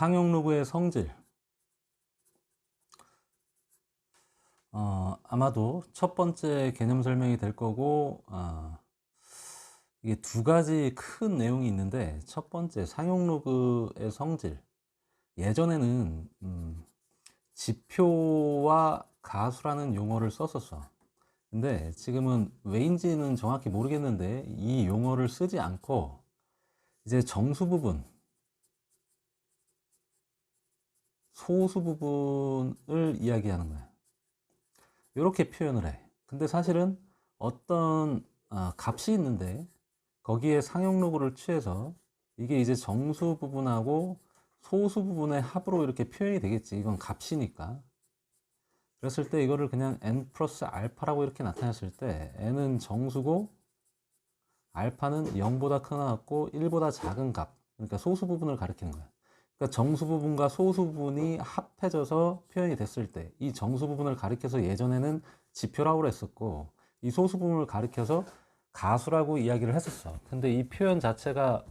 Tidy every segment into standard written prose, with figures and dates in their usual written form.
상용로그의 성질. 아마도 첫 번째 개념 설명이 될 거고, 이게 두 가지 큰 내용이 있는데, 첫 번째 상용로그의 성질. 예전에는 지표와 가수라는 용어를 썼었어. 근데 지금은 왜인지는 정확히 모르겠는데 이 용어를 쓰지 않고 이제 정수 부분, 소수 부분을 이야기하는 거야. 이렇게 표현을 해. 근데 사실은 어떤 값이 있는데 거기에 상용로그를 취해서 이게 이제 정수 부분하고 소수 부분의 합으로 이렇게 표현이 되겠지. 이건 값이니까. 그랬을 때 이거를 그냥 n 플러스 알파라고 이렇게 나타냈을 때 n은 정수고 알파는 0보다 큰 것 같고 1보다 작은 값, 그러니까 소수 부분을 가리키는 거야. 그러니까 정수 부분과 소수 부분이 합해져서 표현이 됐을 때 이 정수 부분을 가리켜서 예전에는 지표라고 했었고 이 소수 부분을 가리켜서 가수라고 이야기를 했었어. 근데 이 표현 자체가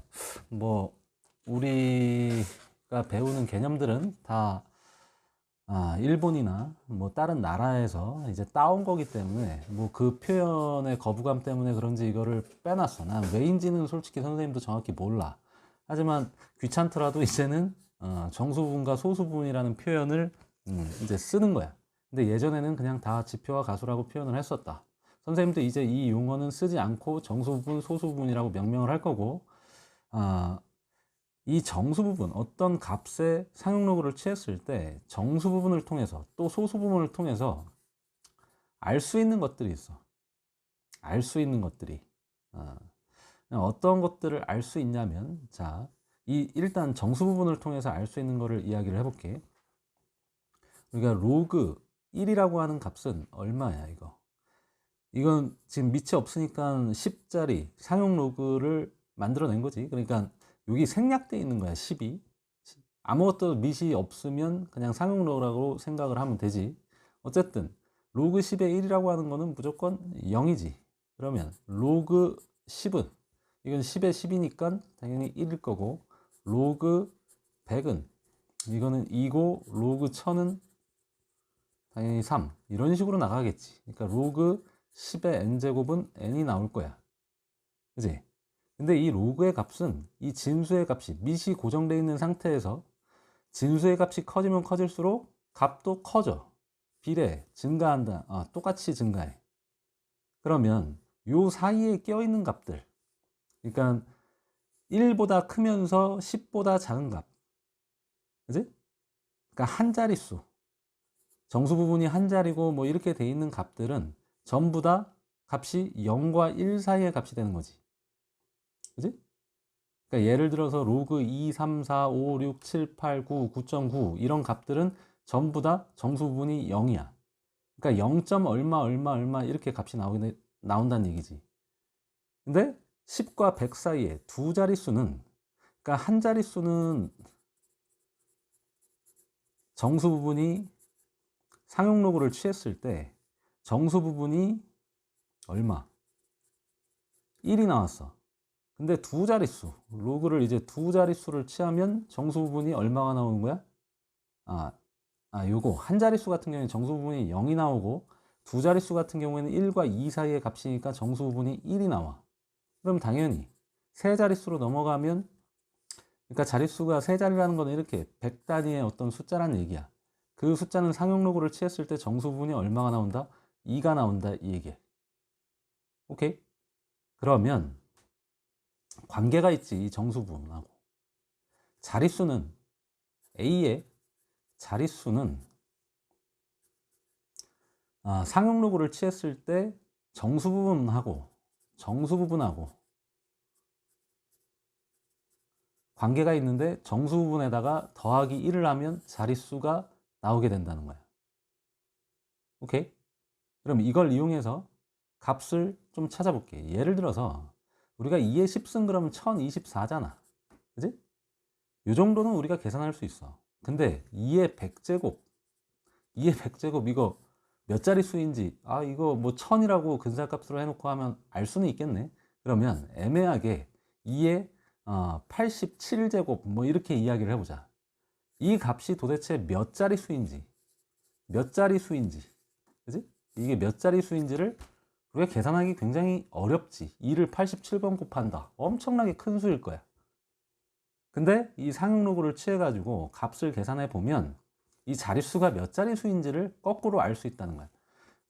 뭐 우리가 배우는 개념들은 다 일본이나 뭐 다른 나라에서 이제 따온 거기 때문에 뭐 그 표현의 거부감 때문에 그런지 이거를 빼놨어. 난 왜인지는 솔직히 선생님도 정확히 몰라. 하지만 귀찮더라도 이제는 정수 부분과 소수 부분이라는 표현을 이제 쓰는 거야. 근데 예전에는 그냥 다 지표와 가수라고 표현을 했었다. 선생님도 이제 이 용어는 쓰지 않고 정수 부분, 소수 부분이라고 명명을 할 거고, 이 정수 부분, 어떤 값의 상용로그를 취했을 때 정수 부분을 통해서 또 소수 부분을 통해서 알 수 있는 것들이 있어. 알 수 있는 것들이. 어떤 것들을 알 수 있냐면, 자, 일단 정수 부분을 통해서 알 수 있는 거를 이야기를 해볼게. 우리가 로그 1이라고 하는 값은 얼마야, 이거? 이건 지금 밑이 없으니까 10짜리 상용로그를 만들어낸 거지. 그러니까 여기 생략되어 있는 거야, 10이. 아무것도 밑이 없으면 그냥 상용로그라고 생각을 하면 되지. 어쨌든 로그 10의 1이라고 하는 거는 무조건 0이지. 그러면 로그 10은 이건 10의 10이니까 당연히 1일 거고, 로그 100은 이거는 2고, 로그 1000은 당연히 3. 이런 식으로 나가겠지. 그러니까 로그 10의 n제곱은 n이 나올 거야. 그지? 근데 이 로그의 값은 이 진수의 값이 밑이 고정되어 있는 상태에서 진수의 값이 커지면 커질수록 값도 커져. 비례, 증가한다. 똑같이 증가해. 그러면 요 사이에 껴있는 값들, 그러니까 1보다 크면서 10보다 작은 값, 그지? 그러니까 한 자릿수, 정수 부분이 한 자리고 뭐 이렇게 돼 있는 값들은 전부 다 값이 0과 1 사이의 값이 되는 거지. 그지? 그러니까 예를 들어서 로그 2, 3, 4, 5, 6, 7, 8, 9, 9.9 이런 값들은 전부 다 정수 부분이 0이야. 그러니까 0. 얼마 얼마 얼마 이렇게 값이 나온다는 얘기지. 근데 10과 100 사이에 두 자릿수는, 그러니까 한 자릿수는 정수 부분이 상용로그를 취했을 때 정수 부분이 얼마? 1이 나왔어. 근데 두 자릿수, 로그를 이제 두 자릿수를 취하면 정수 부분이 얼마가 나오는 거야? 요거 한 자릿수 같은 경우에는 정수 부분이 0이 나오고, 두 자릿수 같은 경우에는 1과 2 사이의 값이니까 정수 부분이 1이 나와. 그럼 당연히 세 자릿수로 넘어가면, 그러니까 자릿수가 세 자리라는 거는 이렇게 100 단위의 어떤 숫자라는 얘기야. 그 숫자는 상용로그를 취했을 때 정수 부분이 얼마가 나온다? 2가 나온다, 이 얘기야. 오케이? 그러면 관계가 있지, 이 정수 부분하고. 자릿수는, A의 자릿수는 상용로그를 취했을 때 정수 부분하고 정수 부분하고 관계가 있는데, 정수 부분에다가 더하기 1을 하면 자릿수가 나오게 된다는 거야. 오케이? 그럼 이걸 이용해서 값을 좀 찾아볼게. 예를 들어서 우리가 2의 10승 그러면 1024잖아. 그지? 이 정도는 우리가 계산할 수 있어. 근데 2의 100제곱, 2의 100제곱 이거 몇 자릿수인지, 이거 뭐 1000이라고 근사값으로 해놓고 하면 알 수는 있겠네. 그러면 애매하게 2의 87제곱 뭐 이렇게 이야기를 해보자. 이 값이 도대체 몇 자릿수인지, 그지? 이게 몇 자릿수인지를 우리가 계산하기 굉장히 어렵지. 2를 87번 곱한다. 엄청나게 큰 수일 거야. 근데 이 상용로그를 취해가지고 값을 계산해 보면 이 자릿수가 몇 자릿수인지를 거꾸로 알 수 있다는 거야.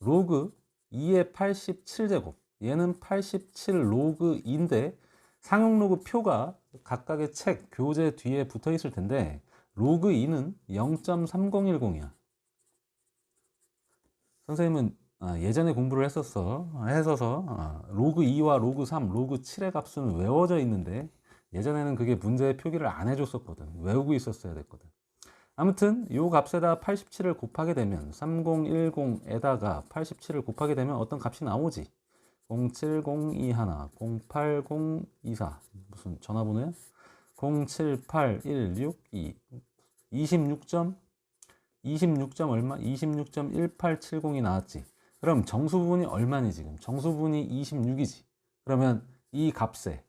로그 2의 87제곱, 얘는 87 로그 2인데 상용로그 표가 각각의 책, 교재 뒤에 붙어 있을 텐데 로그 2는 0.3010이야. 선생님은 예전에 공부를 했어서 로그 2와 로그 3, 로그 7의 값은 외워져 있는데 예전에는 그게 문제의 표기를 안 해줬었거든. 외우고 있었어야 됐거든. 아무튼 요 값에다 87을 곱하게 되면 3010에다가 87을 곱하게 되면 어떤 값이 나오지. 07021, 08024 무슨 전화번호야? 078162 26점 얼마? 26.1870이 나왔지. 그럼 정수분이 얼마니 지금? 정수분이 26이지. 그러면 이 값에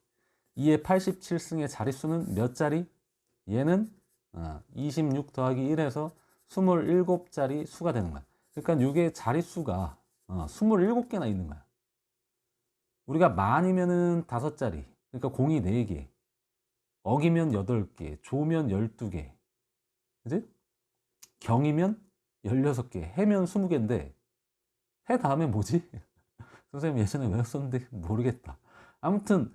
2의 87승의 자릿수는 몇 자리? 얘는 26 더하기 1에서 27자리 수가 되는 거야. 그러니까 이게 자릿수가 27개나 있는 거야. 우리가 만이면은 5자리, 그러니까 공이 4개, 억이면 8개, 조면 12개, 그지? 경이면 16개, 해면 20개인데 해 다음에 뭐지? 선생님 예전에 외웠었는데 모르겠다. 아무튼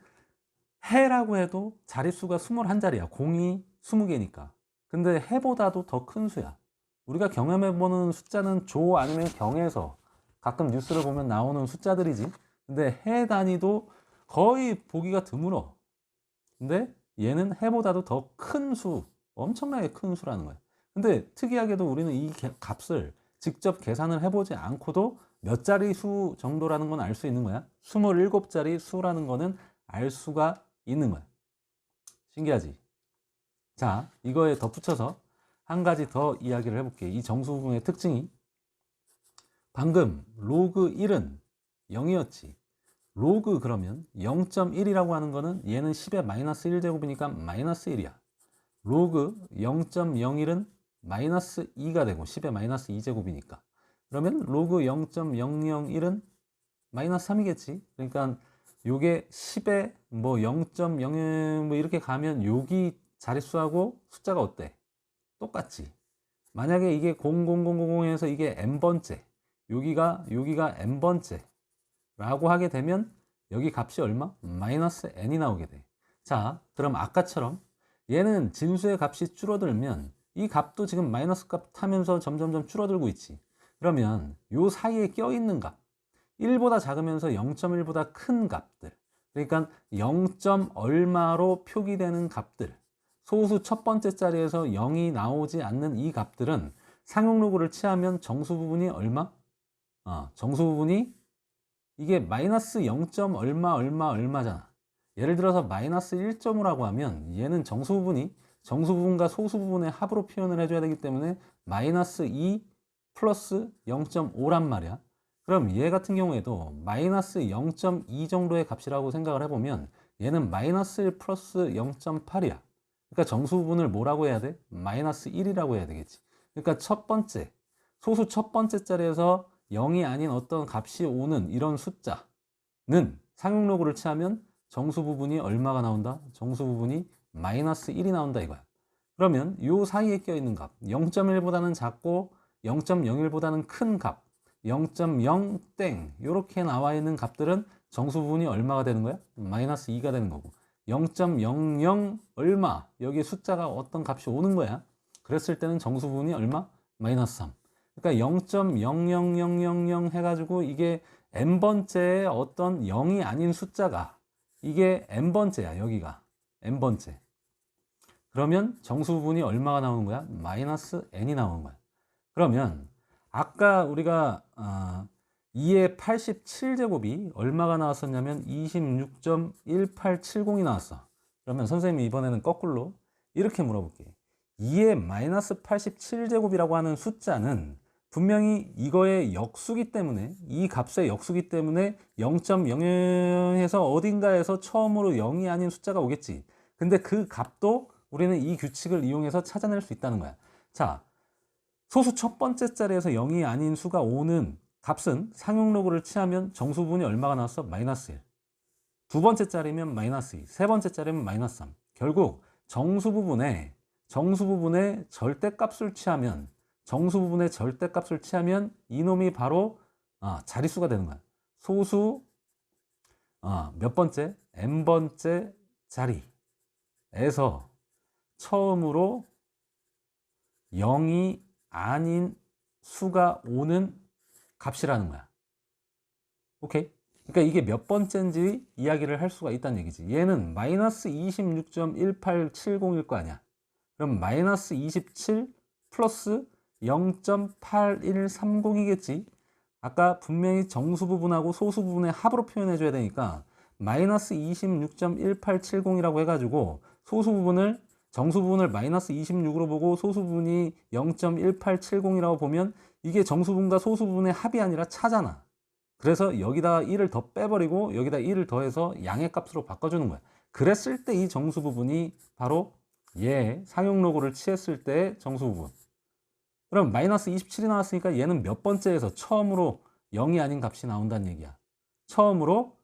해라고 해도 자릿수가 21자리야. 공이 20개니까. 근데 해보다도 더 큰 수야. 우리가 경험해보는 숫자는 조 아니면 경에서 가끔 뉴스를 보면 나오는 숫자들이지. 근데 해 단위도 거의 보기가 드물어. 근데 얘는 해보다도 더 큰 수, 엄청나게 큰 수라는 거야. 근데 특이하게도 우리는 이 값을 직접 계산을 해보지 않고도 몇 자리 수 정도라는 건 알 수 있는 거야. 27자리 수라는 거는 알 수가 있는 거야. 신기하지? 자, 이거에 덧붙여서 한 가지 더 이야기를 해볼게. 이 정수분의 특징이 방금 로그 1은 0이었지. 로그 그러면 0.1이라고 하는 거는 얘는 10의 마이너스 1제곱이니까 마이너스 1이야. 로그 0.01은 마이너스 2가 되고 10의 마이너스 2제곱이니까. 그러면 로그 0.001은 마이너스 3이겠지. 그러니까 요게 10에 뭐 0.01 뭐 이렇게 가면 여기 자릿수하고 숫자가 어때? 똑같지. 만약에 이게 00000에서 이게 n번째, 여기가 n번째 라고 하게 되면 여기 값이 얼마? 마이너스 n이 나오게 돼. 자, 그럼 아까처럼 얘는 진수의 값이 줄어들면 이 값도 지금 마이너스 값 타면서 점점점 줄어들고 있지. 그러면 요 사이에 껴있는 값, 1보다 작으면서 0.1보다 큰 값들, 그러니까 0. 얼마로 표기되는 값들, 소수 첫 번째 자리에서 0이 나오지 않는 이 값들은 상용로그를 취하면 정수 부분이 얼마? 정수 부분이 이게 마이너스 0. 얼마잖아. 예를 들어서 마이너스 1.5라고 하면 얘는 정수 부분과 소수 부분의 합으로 표현을 해줘야 되기 때문에 마이너스 2 플러스 0.5란 말이야. 그럼 얘 같은 경우에도 마이너스 0.2 정도의 값이라고 생각을 해보면 얘는 마이너스 1 플러스 0.8이야. 그러니까 정수 부분을 뭐라고 해야 돼? 마이너스 1이라고 해야 되겠지. 그러니까 소수 첫 번째 자리에서 0이 아닌 어떤 값이 오는 이런 숫자는 상용로그를 취하면 정수 부분이 얼마가 나온다? 정수 부분이 마이너스 1이 나온다 이거야. 그러면 이 사이에 껴있는 값, 0.1보다는 작고 0.01보다는 큰 값, 0.0 땡 이렇게 나와 있는 값들은 정수 부분이 얼마가 되는 거야? 마이너스 2가 되는 거고 0.00 얼마 여기 숫자가 어떤 값이 오는 거야. 그랬을 때는 정수 부분이 얼마? 마이너스 3. 그러니까 0.00000 해가지고 이게 n번째의 어떤 0이 아닌 숫자가 이게 n번째야. 여기가 n번째. 그러면 정수 부분이 얼마가 나오는 거야? 마이너스 n이 나오는 거야. 그러면 아까 우리가 2의 87제곱이 얼마가 나왔었냐면 26.1870이 나왔어. 그러면 선생님이 이번에는 거꾸로 이렇게 물어볼게. 2의 마이너스 87제곱이라고 하는 숫자는 분명히 이거의 역수기 때문에 이 값의 역수기 때문에 0.00에서 어딘가에서 처음으로 0이 아닌 숫자가 오겠지. 근데 그 값도 우리는 이 규칙을 이용해서 찾아낼 수 있다는 거야. 자, 소수 첫 번째 자리에서 0이 아닌 수가 오는 값은 상용 로그를 취하면 정수 부분이 얼마가 나왔어? 마이너스 1. 두 번째 자리면 마이너스 2. 세 번째 자리면 마이너스 3. 결국 정수 부분에 절대값을 취하면 이놈이 바로 자릿수가 되는 거야. 소수 몇 번째? n번째 자리에서 처음으로 0이 아닌 수가 오는 값이라는 거야. 오케이? 그러니까 이게 몇 번째인지 이야기를 할 수가 있다는 얘기지. 얘는 마이너스 26.1870일 거 아니야. 그럼 마이너스 27 플러스 0.8130이겠지. 아까 분명히 정수 부분하고 소수 부분의 합으로 표현해 줘야 되니까 마이너스 26.1870이라고 해가지고 정수 부분을 마이너스 26으로 보고 소수 부분이 0.1870이라고 보면 이게 정수 부분과 소수 부분의 합이 아니라 차잖아. 그래서 여기다 1을 더 빼버리고 여기다 1을 더해서 양의 값으로 바꿔주는 거야. 그랬을 때 이 정수 부분이 바로 상용 로그를 취했을 때의 정수 부분. 그럼 마이너스 27이 나왔으니까 얘는 몇 번째에서 처음으로 0이 아닌 값이 나온다는 얘기야. 처음으로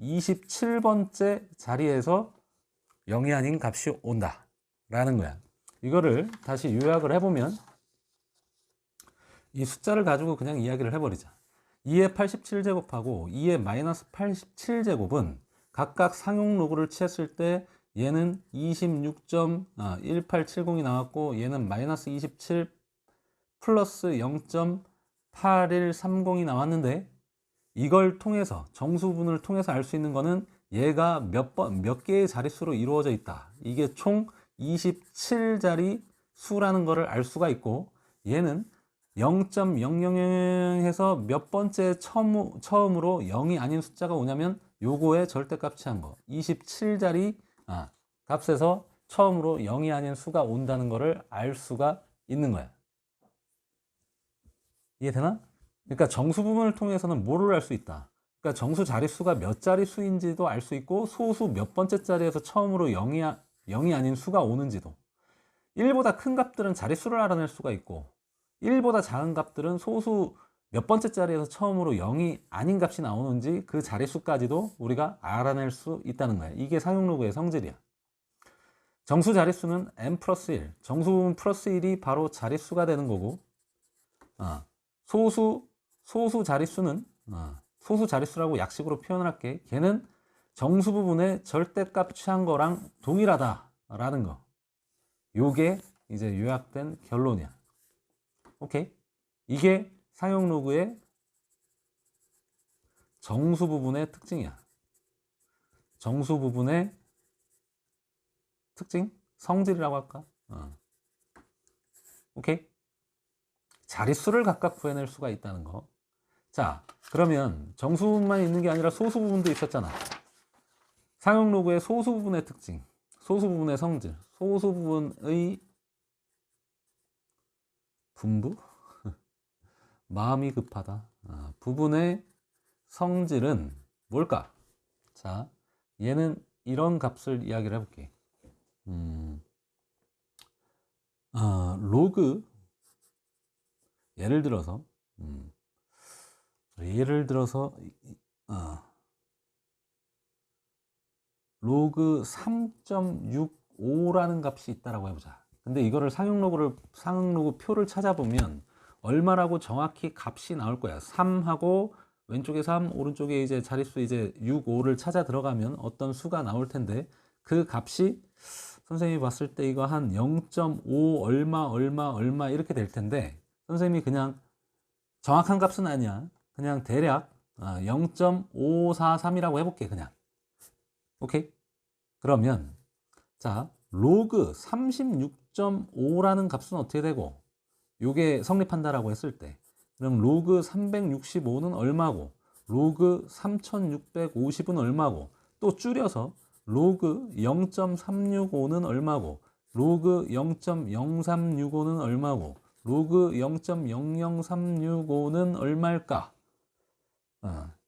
27번째 자리에서 0이 아닌 값이 온다 라는 거야. 이거를 다시 요약을 해보면 이 숫자를 가지고 그냥 이야기를 해버리자. 2의 87제곱하고 2의 마이너스 87제곱은 각각 상용 로그를 취했을 때 얘는 26.1870이 나왔고 얘는 마이너스 27 플러스 0.8130이 나왔는데 이걸 통해서 정수 부분을 통해서 알 수 있는 거는 얘가 몇 개의 자릿수로 이루어져 있다. 이게 총 27자리 수라는 거를 알 수가 있고 얘는 0.000에서 몇 번째 처음으로 0이 아닌 숫자가 오냐면 요거의 절대값 취한 거 27자리 값에서 처음으로 0이 아닌 수가 온다는 거를 알 수가 있는 거야. 이해되나? 그러니까 정수 부분을 통해서는 뭐를 알 수 있다. 그러니까 정수 자릿수가 몇 자릿수인지도 알 수 있고 소수 몇 번째 자리에서 처음으로 0이 아닌 수가 오는지도 1보다 큰 값들은 자릿수를 알아낼 수가 있고 1보다 작은 값들은 소수 몇 번째 자리에서 처음으로 0이 아닌 값이 나오는지 그 자릿수까지도 우리가 알아낼 수 있다는 거야. 이게 상용 로그의 성질이야. 정수 자릿수는 n 플러스 1, 정수 부분 플러스 1이 바로 자릿수가 되는 거고 소수 자릿수는 소수 자릿수라고 약식으로 표현을 할게. 걔는 정수 부분의 절대값 취한 거랑 동일하다라는 거. 요게 이제 요약된 결론이야. 오케이? 이게 상용 로그의 정수 부분의 특징이야. 정수 부분의 특징? 성질이라고 할까? 오케이? 자릿수를 각각 구해낼 수가 있다는 거. 자, 그러면 정수 부분만 있는 게 아니라 소수 부분도 있었잖아. 상용 로그의 소수 부분의 특징, 소수 부분의 성질, 소수 부분의 분부? 마음이 급하다. 부분의 성질은 뭘까? 자, 얘는 이런 값을 이야기를 해볼게. 로그, 예를 들어서 로그 3.65라는 값이 있다라고 해보자. 근데 이거를 상용 로그 표를 찾아보면 얼마라고 정확히 값이 나올 거야. 3하고 왼쪽에 3, 오른쪽에 이제 자릿수 이제 6, 5를 찾아 들어가면 어떤 수가 나올 텐데 그 값이 선생님이 봤을 때 이거 한 0.5 얼마 이렇게 될 텐데 선생님이 그냥 정확한 값은 아니야. 그냥 대략 0.543이라고 해볼게. 그냥. 오케이? 그러면 자, 로그 36.5라는 값은 어떻게 되고 요게 성립한다라고 했을 때 그럼 로그 365는 얼마고 로그 3650은 얼마고 또 줄여서 로그 0.365는 얼마고 로그 0.0365는 얼마고 로그 0.00365는 얼마일까?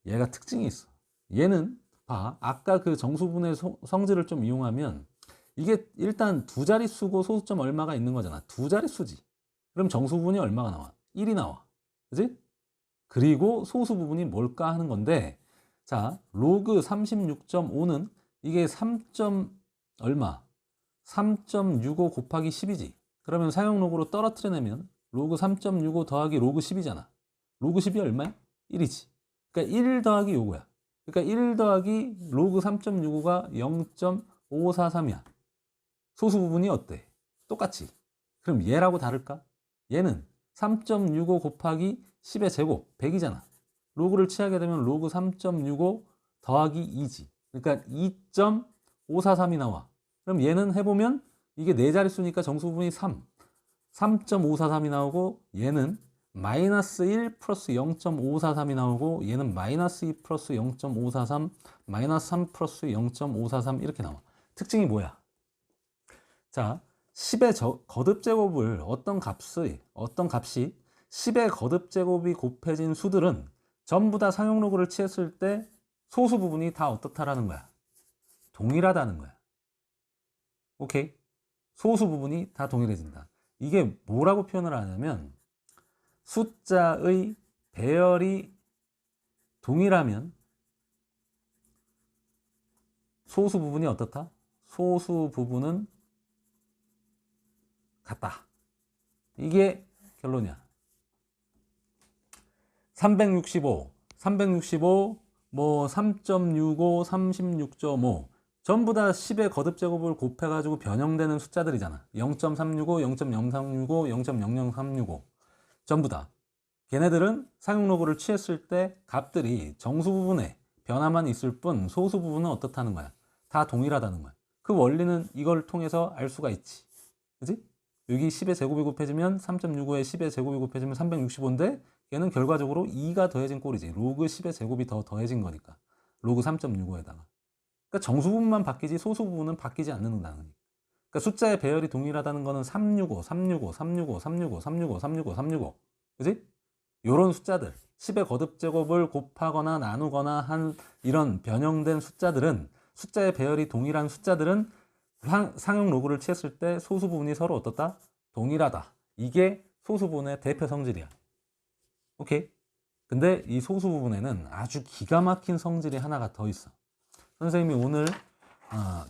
얘가 특징이 있어. 얘는 봐. 아까 그 정수분의 성질을 좀 이용하면 이게 일단 두 자릿수고 소수점 얼마가 있는 거잖아. 두 자릿수지. 그럼 정수 부분이 얼마가 나와? 1이 나와. 그지? 그리고 소수 부분이 뭘까 하는 건데, 자, 로그 36.5는 이게 3. 얼마? 3.65 곱하기 10이지. 그러면 사용로그로 떨어뜨려내면 로그 3.65 더하기 로그 10이잖아. 로그 10이 얼마야? 1이지. 그러니까 1 더하기 요거야. 그러니까 1 더하기 로그 3.65가 0.543이야. 소수 부분이 어때? 똑같지. 그럼 얘라고 다를까? 얘는 3.65 곱하기 10의 제곱 100이잖아. 로그를 취하게 되면 로그 3.65 더하기 2지. 그러니까 2.543이 나와. 그럼 얘는 해보면 이게 네 자릿수니까 정수 부분이 3.543이 나오고, 얘는 마이너스 1 플러스 0.543이 나오고, 얘는 마이너스 2 플러스 0.543, 마이너스 3 플러스 0.543 이렇게 나와. 특징이 뭐야? 자, 10의 거듭제곱을 어떤 값이 10의 거듭제곱이 곱해진 수들은 전부 다 상용로그를 취했을 때 소수 부분이 다 어떻다라는 거야? 동일하다는 거야. 오케이? 소수 부분이 다 동일해진다. 이게 뭐라고 표현을 하냐면, 숫자의 배열이 동일하면 소수 부분이 어떻다? 소수 부분은 같다. 이게 결론이야. 365, 뭐 3.65, 36.5 전부 다 10의 거듭제곱을 곱해가지고 변형되는 숫자들이잖아. 0.365, 0.0365, 0.00365 전부 다. 걔네들은 상용로그를 취했을 때 값들이 정수 부분에 변화만 있을 뿐 소수 부분은 어떻다는 거야? 다 동일하다는 거야. 그 원리는 이걸 통해서 알 수가 있지. 그지? 여기 10의 제곱이 곱해지면 3.65에 10의 제곱이 곱해지면 365인데 얘는 결과적으로 2가 더해진 꼴이지. 로그 10의 제곱이 더 더해진 거니까. 로그 3.65에다가. 그러니까 정수 부분만 바뀌지 소수 부분은 바뀌지 않는다는 거니까. 그러니까 숫자의 배열이 동일하다는 거는 365, 365, 365, 365, 365, 365, 365. 그지? 요런 숫자들. 10의 거듭제곱을 곱하거나 나누거나 한 이런 변형된 숫자들은, 숫자의 배열이 동일한 숫자들은 상용 로그를 취했을 때 소수 부분이 서로 어떻다? 동일하다. 이게 소수 부분의 대표 성질이야. 오케이? 근데 이 소수 부분에는 아주 기가 막힌 성질이 하나가 더 있어. 선생님이 오늘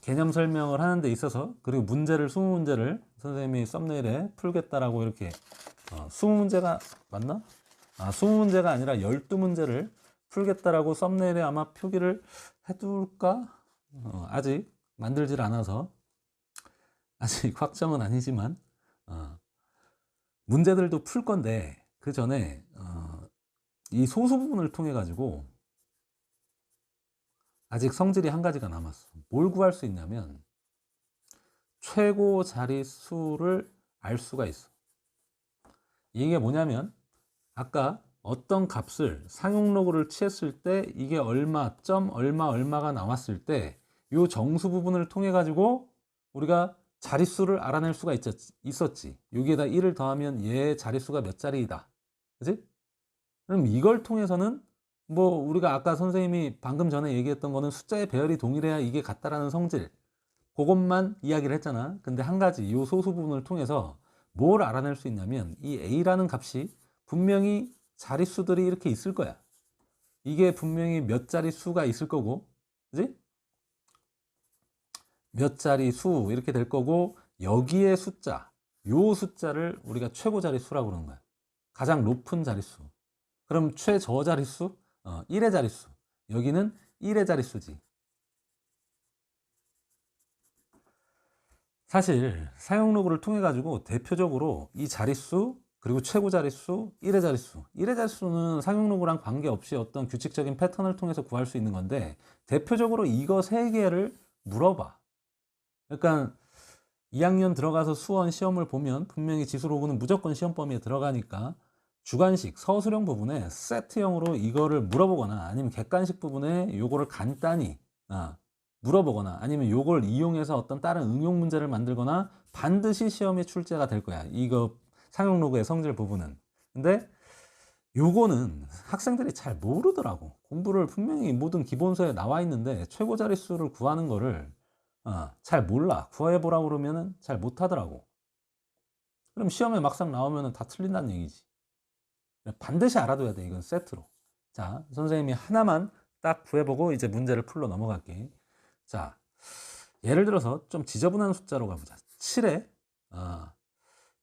개념 설명을 하는 데 있어서, 그리고 문제를 20문제를 선생님이 썸네일에 풀겠다라고 이렇게 20문제가 맞나? 20문제가 아니라 12문제를 풀겠다라고 썸네일에 아마 표기를 해둘까? 아직 만들질 않아서 아직 확정은 아니지만 문제들도 풀 건데, 그 전에 이 소수 부분을 통해 가지고 아직 성질이 한 가지가 남았어. 뭘 구할 수 있냐면 최고 자릿수를 알 수가 있어. 이게 뭐냐면, 아까 어떤 값을 상용로그를 취했을 때 이게 얼마, 점 얼마가 나왔을 때 이 정수 부분을 통해 가지고 우리가 자릿수를 알아낼 수가 있었지. 여기에다 1을 더하면 얘 자릿수가 몇 자리이다. 그지? 그럼 이걸 통해서는 뭐 우리가 아까 선생님이 방금 전에 얘기했던 거는 숫자의 배열이 동일해야 이게 같다라는 성질, 그것만 이야기를 했잖아. 근데 한 가지 이 소수 부분을 통해서 뭘 알아낼 수 있냐면, 이 A라는 값이 분명히 자릿수들이 이렇게 있을 거야. 이게 분명히 몇 자릿수가 있을 거고, 그지? 몇 자릿수 이렇게 될 거고, 여기에 숫자, 요 숫자를 우리가 최고 자릿수라고 그러는 거야. 가장 높은 자릿수. 그럼 최저 자릿수? 1의 자릿수. 여기는 1의 자릿수지. 사실 사용로그를 통해 가지고 대표적으로 이 자릿수, 그리고 최고 자릿수, 1의 자릿수. 1의 자릿수는 상용로그랑 관계없이 어떤 규칙적인 패턴을 통해서 구할 수 있는 건데, 대표적으로 이거 3개를 물어봐. 그러니까 2학년 들어가서 수원 시험을 보면 분명히 지수로그는 무조건 시험 범위에 들어가니까 주관식, 서술형 부분에 세트형으로 이거를 물어보거나, 아니면 객관식 부분에 요거를 간단히 물어보거나, 아니면 요걸 이용해서 어떤 다른 응용 문제를 만들거나 반드시 시험에 출제가 될 거야. 이거 상용로그의 성질 부분은. 근데 요거는 학생들이 잘 모르더라고. 공부를 분명히 모든 기본서에 나와 있는데 최고 자릿수를 구하는 거를 잘 몰라. 구해보라고 그러면은 잘 못하더라고. 그럼 시험에 막상 나오면은 다 틀린다는 얘기지. 반드시 알아둬야 돼. 이건 세트로. 자, 선생님이 하나만 딱 구해보고 이제 문제를 풀러 넘어갈게. 자, 예를 들어서 좀 지저분한 숫자로 가보자. 7에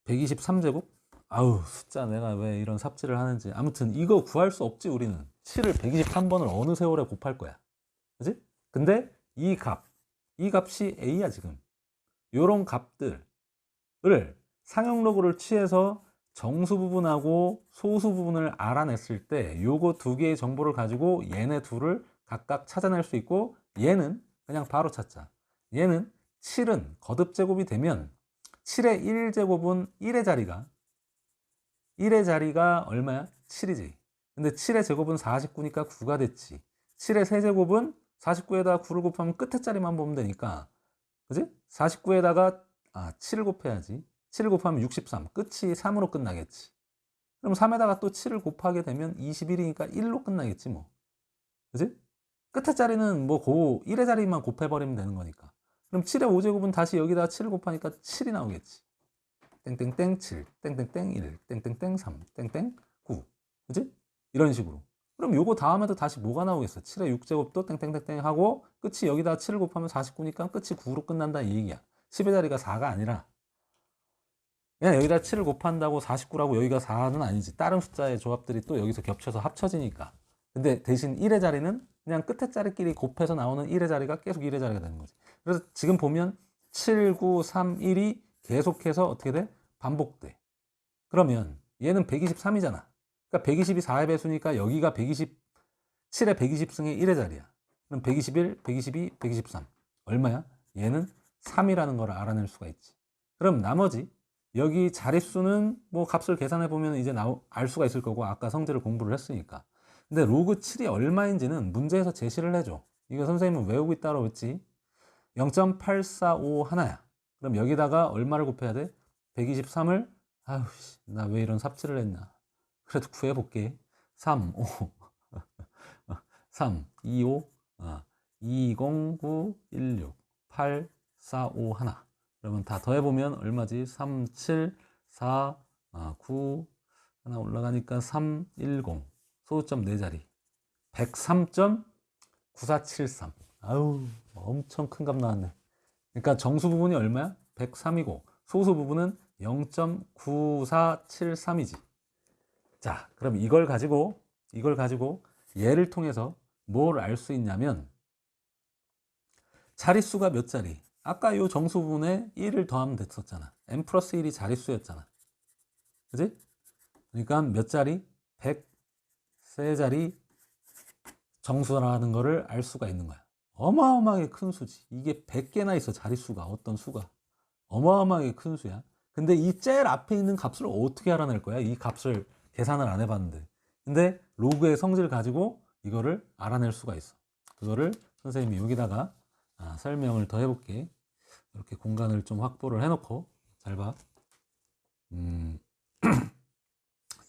123제곱? 아우, 숫자 내가 왜 이런 삽질을 하는지. 아무튼 이거 구할 수 없지, 우리는. 7을 123번을 어느 세월에 곱할 거야. 그지? 근데 이 값이 A야, 지금. 요런 값들을 상용로그를 취해서 정수 부분하고 소수 부분을 알아냈을 때 요거 두 개의 정보를 가지고 얘네 둘을 각각 찾아낼 수 있고, 얘는 그냥 바로 찾자. 얘는 7은 거듭제곱이 되면 7의 1제곱은 1의 자리가 얼마야? 7이지. 근데 7의 제곱은 49니까 9가 됐지. 7의 세제곱은 49에다가 9를 곱하면 끝에 자리만 보면 되니까, 그지? 49에다가 7을 곱해야지. 7을 곱하면 63. 끝이 3으로 끝나겠지. 그럼 3에다가 또 7을 곱하게 되면 21이니까 1로 끝나겠지 뭐. 그지? 끝에 자리는 뭐 1의 자리만 곱해버리면 되는 거니까. 그럼 7의 5제곱은 다시 여기다가 7을 곱하니까 7이 나오겠지. 땡땡땡 7, 땡땡땡 1, 땡땡땡 3, 땡땡 9. 그지? 이런 식으로. 그럼 요거 다음에도 다시 뭐가 나오겠어? 7의 6제곱도 땡땡땡땡 하고 끝이 여기다가 7을 곱하면 49니까 끝이 9로 끝난다 이 얘기야. 10의 자리가 4가 아니라 그냥 여기다 7을 곱한다고 49라고 여기가 4는 아니지. 다른 숫자의 조합들이 또 여기서 겹쳐서 합쳐지니까. 근데 대신 1의 자리는 그냥 끝에 자리끼리 곱해서 나오는 1의 자리가 계속 1의 자리가 되는 거지. 그래서 지금 보면 7, 9, 3, 1이 계속해서 어떻게 돼? 반복돼. 그러면 얘는 123이잖아. 그러니까 120이 4의 배수니까 여기가 120, 7의 120승의 1의 자리야. 그럼 121, 122, 123. 얼마야? 얘는 3이라는 걸 알아낼 수가 있지. 그럼 나머지 여기 자릿수는 뭐 값을 계산해 보면 이제 알 수가 있을 거고, 아까 성질을 공부를 했으니까. 근데 로그 7이 얼마인지는 문제에서 제시를 해줘. 이거 선생님은 외우고 있다고 했지. 0.845 하나야. 그럼 여기다가 얼마를 곱해야 돼? 123을 아유, 나 왜 이런 삽질을 했나. 그래도 구해볼게. 3, 5 3, 2, 5 20, 9, 16 8, 4, 5 하나. 그러면 다 더해보면 얼마지? 3, 7, 4, 9 하나 올라가니까 3, 10 소수점 4자리 103.9473. 아유, 엄청 큰 값 나왔네. 그러니까 정수 부분이 얼마야? 103이고 소수 부분은 0.9473이지. 자, 그럼 이걸 가지고 얘를 통해서 뭘 알 수 있냐면, 자릿수가 몇 자리? 아까 요 정수 부분에 1을 더하면 됐었잖아. n 플러스 1이 자릿수였잖아. 그지? 그러니까 몇 자리? 103자리 정수라는 거를 알 수가 있는 거야. 어마어마하게 큰 수지. 이게 100개나 있어, 자릿수가. 어떤 수가. 어마어마하게 큰 수야. 근데 이 제일 앞에 있는 값을 어떻게 알아낼 거야? 이 값을 계산을 안 해봤는데. 근데 로그의 성질을 가지고 이거를 알아낼 수가 있어. 그거를 선생님이 여기다가 설명을 더 해볼게. 이렇게 공간을 좀 확보를 해놓고 잘 봐.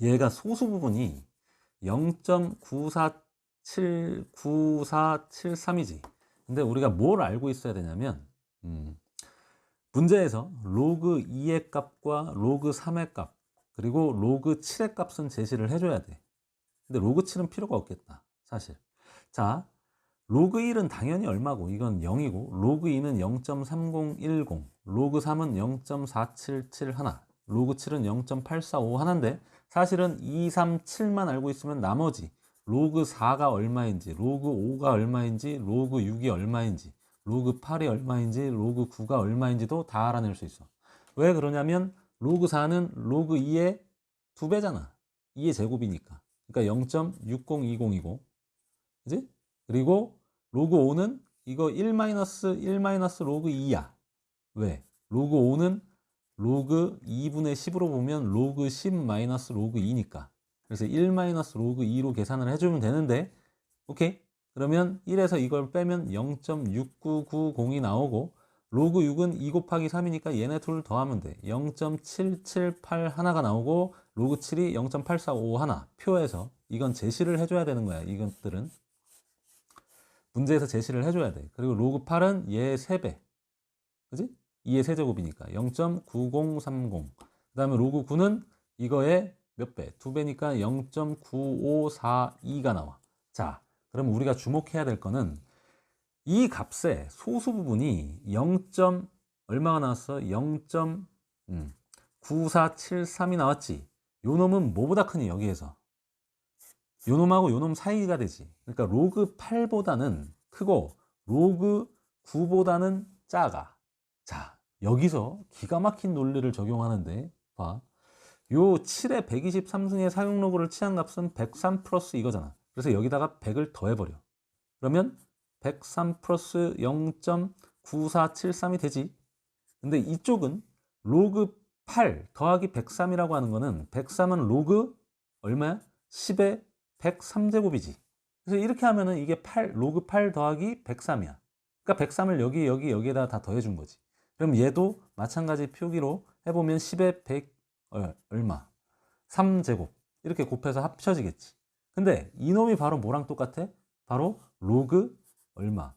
얘가 소수 부분이 0.9473이지. 근데 우리가 뭘 알고 있어야 되냐면, 문제에서 로그 2의 값과 로그 3의 값, 그리고 로그 7의 값은 제시를 해줘야 돼. 근데 로그 7은 필요가 없겠다, 사실. 자, 로그 1은 당연히 얼마고, 이건 0이고, 로그 2는 0.3010, 로그 3은 0.4771, 로그 7은 0.845 사실은 2, 3, 7만 알고 있으면 나머지 로그 4가 얼마인지, 로그 5가 얼마인지, 로그 6이 얼마인지, 로그 8이 얼마인지, 로그 9가 얼마인지도 다 알아낼 수 있어. 왜 그러냐면 로그 4는 로그 2의 2배잖아. 2의 제곱이니까. 그러니까 0.6020이고, 그지? 그리고 로그 5는 이거 1 로그 2야. 왜? 로그 5는 로그 2분의 10으로 보면 로그 10 로그 2니까. 그래서 1 로그 2로 계산을 해주면 되는데, 오케이? 그러면 1에서 이걸 빼면 0.6990이 나오고, 로그 6은 2 곱하기 3이니까 얘네 둘 더하면 돼. 0.7781가 나오고, 로그 7이 0.8451. 표에서 이건 제시를 해줘야 되는 거야. 이것들은 문제에서 제시를 해줘야 돼. 그리고 로그 8은 얘 3배. 그지? 2의 세제곱이니까 0.9030. 그 다음에 로그 9는 이거의 몇 배? 2배니까 0.9542가 나와. 자, 그럼 우리가 주목해야 될 거는 이 값의 소수 부분이 0. 얼마가 나왔어? 0.9473이 나왔지. 요 놈은 뭐보다 크니 여기에서? 요 놈하고 요 놈 사이가 되지. 그러니까 로그 8보다는 크고 로그 9보다는 작아. 자, 여기서 기가 막힌 논리를 적용하는데 봐. 요 7의 123승의 사용 로그를 취한 값은 103 플러스 이거잖아. 그래서 여기다가 100을 더해버려. 그러면 103 플러스 0.9473이 되지. 근데 이쪽은 로그 8 더하기 103이라고 하는 거는 103은 로그 얼마야? 10의 103제곱이지. 그래서 이렇게 하면은 이게 로그 8 더하기 103이야. 그러니까 103을 여기에다 다 더해준 거지. 그럼 얘도 마찬가지 표기로 해보면 10의 100 얼마? 3제곱 이렇게 곱해서 합쳐지겠지. 근데 이놈이 바로 뭐랑 똑같아? 바로 로그 얼마?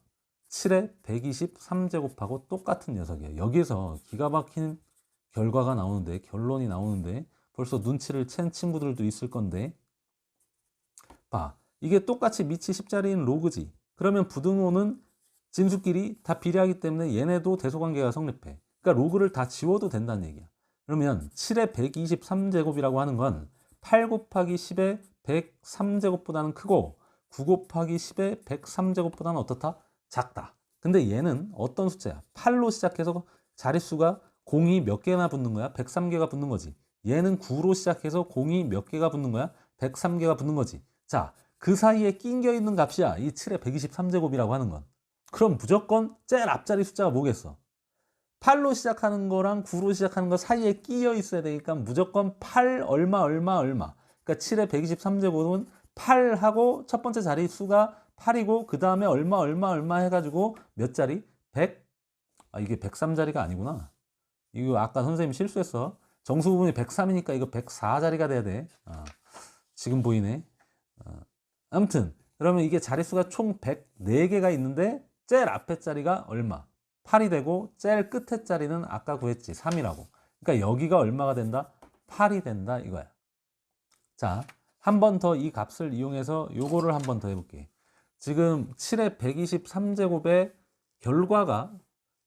7의 123제곱하고 똑같은 녀석이야. 여기에서 기가 막힌 결과가 나오는데, 결론이 나오는데 벌써 눈치를 챈 친구들도 있을 건데 봐, 이게 똑같이 밑이 10자리인 로그지. 그러면 부등호는 진수끼리 다 비례하기 때문에 얘네도 대소관계가 성립해. 그러니까 로그를 다 지워도 된다는 얘기야. 그러면 7의 123제곱이라고 하는 건 8 곱하기 10의 103제곱보다는 크고 9 곱하기 10의 103제곱보다는 어떻다? 작다. 근데 얘는 어떤 숫자야? 8로 시작해서 자릿수가 0이 몇 개나 붙는 거야? 103개가 붙는 거지. 얘는 9로 시작해서 0이 몇 개가 붙는 거야? 103개가 붙는 거지. 자, 그 사이에 낑겨 있는 값이야. 이 7의 123제곱이라고 하는 건. 그럼 무조건 제일 앞자리 숫자가 뭐겠어? 8로 시작하는 거랑 9로 시작하는 거 사이에 끼어 있어야 되니까 무조건 8 얼마. 그러니까 7의 123제곱은 8하고 첫 번째 자리 수가 8이고 그 다음에 얼마 해가지고 몇 자리? 100? 아, 이게 103자리가 아니구나. 이거 아까 선생님 실수했어. 정수 부분이 103이니까 이거 104자리가 돼야 돼. 지금 보이네. 아무튼 그러면 이게 자릿수가 총 104개가 있는데 제일 앞에 자리가 얼마? 8이 되고 제일 끝에 자리는 아까 구했지 3이라고. 그러니까 여기가 얼마가 된다? 8이 된다 이거야. 자, 한 번 더 이 값을 이용해서 요거를 한 번 더 해볼게. 지금 7의 123제곱의 결과가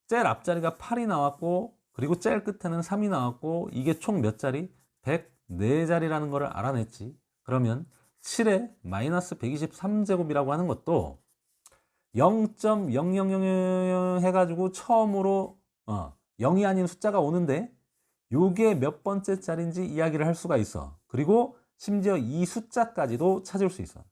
제일 앞자리가 8이 나왔고 그리고 제일 끝에는 3이 나왔고 이게 총 몇 자리? 104자리라는 거를 알아냈지. 그러면 7의 마이너스 123제곱이라고 하는 것도 0.0000 해가지고 처음으로 0이 아닌 숫자가 오는데 요게 몇 번째 자리인지 이야기를 할 수가 있어. 그리고 심지어 이 숫자까지도 찾을 수 있어.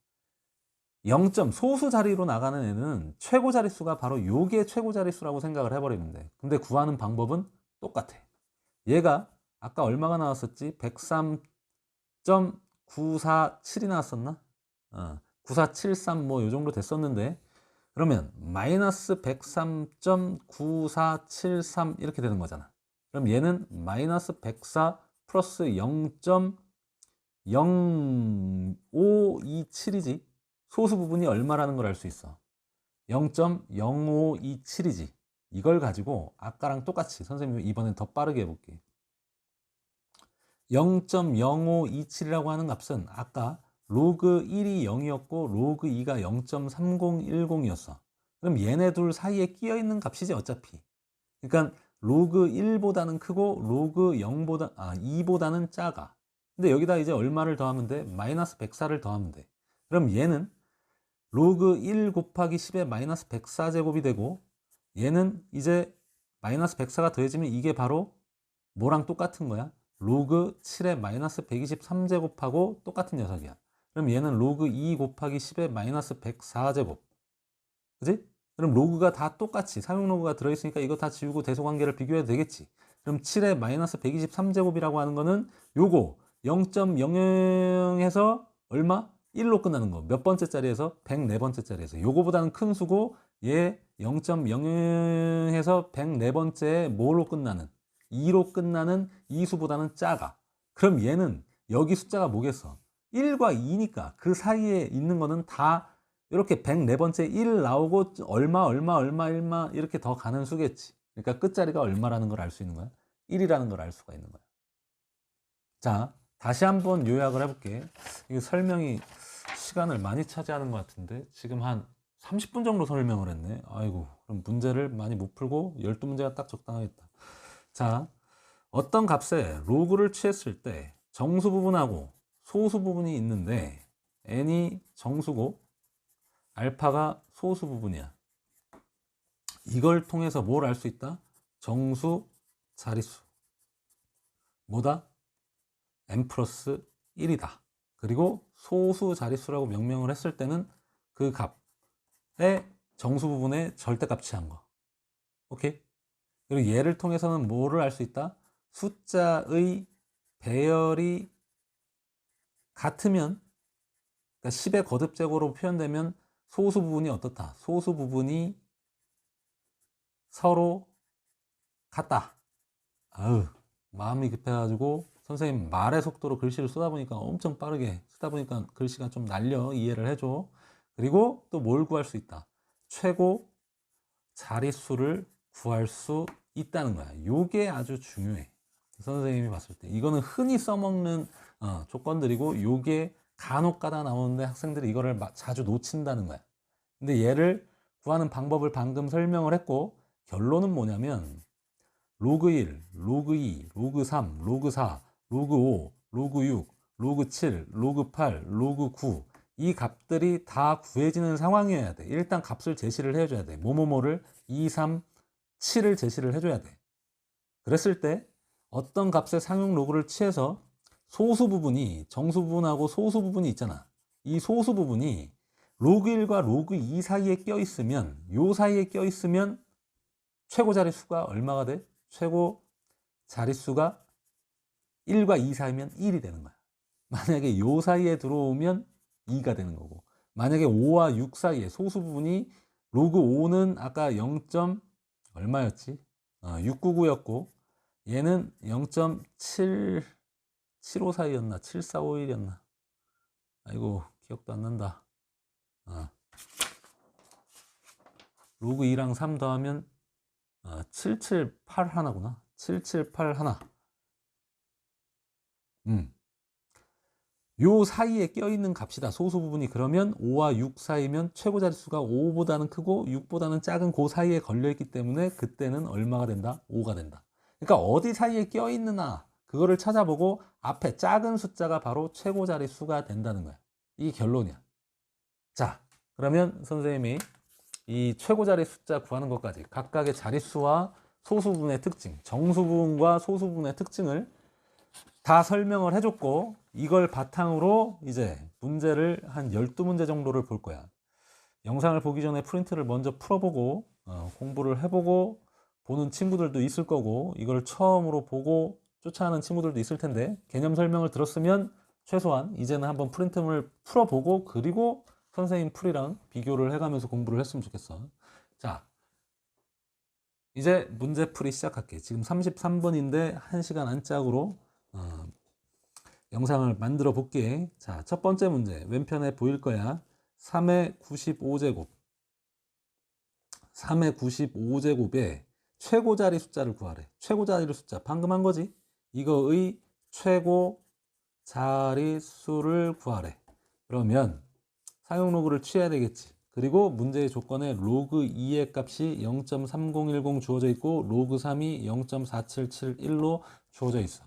0점 소수 자리로 나가는 애는 최고 자릿수가 바로 요게 최고 자릿수라고 생각을 해버리면 돼. 근데 구하는 방법은 똑같아. 얘가 아까 얼마가 나왔었지? 103.947이 나왔었나? 9473 뭐 요 정도 됐었는데 그러면 마이너스 103.9473 이렇게 되는 거잖아. 그럼 얘는 마이너스 104 플러스 0.0527이지. 소수 부분이 얼마라는 걸 알 수 있어. 0.0527이지. 이걸 가지고 아까랑 똑같이 선생님이 이번엔 더 빠르게 해볼게. 0.0527이라고 하는 값은 아까 로그 1이 0이었고 로그 2가 0.3010이었어. 그럼 얘네 둘 사이에 끼어 있는 값이지 어차피. 그러니까 로그 1보다는 크고 로그 2보다는 작아. 근데 여기다 이제 얼마를 더하면 돼? 마이너스 104를 더하면 돼. 그럼 얘는 로그 1 곱하기 10의 마이너스 104제곱이 되고 얘는 이제 마이너스 104가 더해지면 이게 바로 뭐랑 똑같은 거야? 로그 7의 마이너스 123제곱하고 똑같은 녀석이야. 그럼 얘는 로그 2 곱하기 10의 마이너스 104제곱. 그지? 그럼 로그가 다 똑같이 사용 로그가 들어있으니까 이거 다 지우고 대소관계를 비교해도 되겠지. 그럼 7의 마이너스 123제곱이라고 하는 거는 요거 0.00에서 얼마? 1로 끝나는 거. 몇 번째 자리에서? 104번째 자리에서. 요거보다는 큰 수고 얘 0.00에서 104번째 뭐로 끝나는? 2로 끝나는 이 수보다는 작아. 그럼 얘는 여기 숫자가 뭐겠어? 1과 2니까 그 사이에 있는 거는 다 이렇게 104번째 1 나오고 얼마 이렇게 더 가는 수겠지. 그러니까 끝자리가 얼마라는 걸 알 수 있는 거야. 1이라는 걸 알 수가 있는 거야. 자, 다시 한번 요약을 해볼게. 이게 설명이 시간을 많이 차지하는 것 같은데 지금 한 30분 정도 설명을 했네. 아이고, 그럼 문제를 많이 못 풀고 12문제가 딱 적당하겠다. 자, 어떤 값에 로그를 취했을 때 정수 부분하고 소수 부분이 있는데 n이 정수고 알파가 소수 부분이야. 이걸 통해서 뭘 알 수 있다? 정수 자릿수. 뭐다? n 플러스 1이다. 그리고 소수 자릿수라고 명명을 했을 때는 그 값의 정수 부분의 절대값 취한 거. 오케이? 그리고 얘를 통해서는 뭐를 알 수 있다? 숫자의 배열이 같으면, 그러니까 10의 거듭제곱으로 표현되면 소수 부분이 어떻다? 소수 부분이 서로 같다. 아유, 마음이 급해가지고 선생님 말의 속도로 글씨를 쓰다 보니까 엄청 빠르게 쓰다 보니까 글씨가 좀 날려. 이해를 해줘. 그리고 또 뭘 구할 수 있다? 최고 자릿수를 구할 수 있다는 거야. 요게 아주 중요해. 선생님이 봤을 때 이거는 흔히 써먹는 조건들이고 요게 간혹 가다 나오는데 학생들이 이거를 자주 놓친다는 거야. 근데 얘를 구하는 방법을 방금 설명을 했고 결론은 뭐냐면 로그 1, 로그 2, 로그 3, 로그 4, 로그 5, 로그 6, 로그 7, 로그 8, 로그 9 이 값들이 다 구해지는 상황이어야 돼. 일단 값을 제시를 해줘야 돼. 뭐뭐뭐를 2, 3, 7을 제시를 해줘야 돼. 그랬을 때 어떤 값의 상용 로그를 취해서 소수 부분이 정수 부분하고 소수 부분이 있잖아. 이 소수 부분이 로그 1과 로그 2 사이에 껴있으면 요 사이에 껴있으면 최고 자릿수가 얼마가 돼? 최고 자릿수가 1과 2 사이면 1이 되는 거야. 만약에 요 사이에 들어오면 2가 되는 거고 만약에 5와 6 사이에 소수 부분이 로그 5는 아까 0. 얼마였지? 699였고 얘는 0.775 사이였나? 7451이었나? 아이고 기억도 안 난다. 로그 2랑 3 더하면 778 하나구나. 778 하나. 요 사이에 껴있는 값이다. 소수 부분이. 그러면 5와 6 사이면 최고 자릿수가 5보다는 크고 6보다는 작은 그 사이에 걸려있기 때문에 그때는 얼마가 된다? 5가 된다. 그러니까 어디 사이에 껴있느냐 그거를 찾아보고 앞에 작은 숫자가 바로 최고 자릿수가 된다는 거야. 이게 결론이야. 자, 그러면 선생님이 이 최고 자릿 숫자 구하는 것까지 각각의 자릿수와 소수 부분의 특징, 정수 부분과 소수 부분의 특징을 다 설명을 해줬고 이걸 바탕으로 이제 문제를 한 12문제 정도를 볼 거야. 영상을 보기 전에 프린트를 먼저 풀어보고 공부를 해보고 보는 친구들도 있을 거고 이걸 처음으로 보고 쫓아하는 친구들도 있을 텐데 개념 설명을 들었으면 최소한 이제는 한번 프린트를 풀어보고 그리고 선생님 풀이랑 비교를 해가면서 공부를 했으면 좋겠어. 자, 이제 문제 풀이 시작할게. 지금 33분인데 1시간 안짝으로 영상을 만들어 볼게. 자, 첫 번째 문제 왼편에 보일 거야. 3의 95제곱 3의 95제곱에 최고 자리 숫자를 구하래. 최고 자리 숫자 방금 한 거지. 이거의 최고 자릿수를 구하래. 그러면 상용 로그를 취해야 되겠지. 그리고 문제의 조건에 로그 2의 값이 0.3010 주어져 있고 로그 3이 0.4771로 주어져 있어.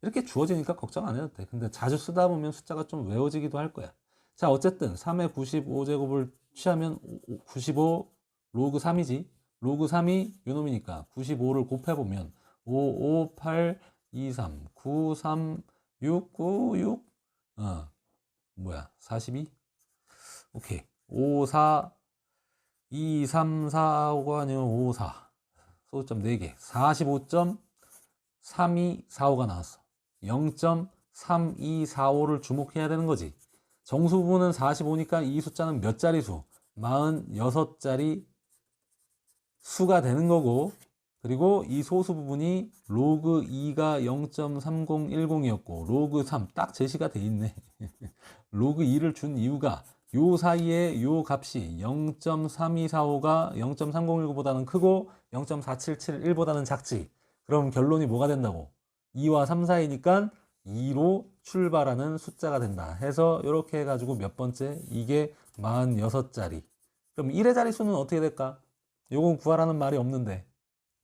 이렇게 주어지니까 걱정 안 해도 돼. 근데 자주 쓰다 보면 숫자가 좀 외워지기도 할 거야. 자, 어쨌든 3의 95제곱을 취하면 95 로그 3이지. 로그 3이 요놈이니까 95를 곱해보면 5, 5, 8, 2, 3, 9, 3, 6, 9, 6 42? 오케이. 5, 4, 2, 3, 4가 아니면 5, 4 소수점 4개 45.3245가 나왔어. 0.3245를 주목해야 되는 거지. 정수 부분은 45니까 이 숫자는 몇 자리 수? 46자리 수가 되는 거고 그리고 이 소수 부분이 로그 2가 0.3010이었고 로그 3 딱 제시가 돼 있네. 로그 2를 준 이유가 요 사이에 요 값이 0.3245가 0.3019보다는 크고 0.4771보다는 작지. 그럼 결론이 뭐가 된다고? 2와 3 사이니까 2로 출발하는 숫자가 된다 해서 이렇게 해가지고 몇 번째? 이게 46자리. 그럼 1의 자릿수는 어떻게 될까? 요건 구하라는 말이 없는데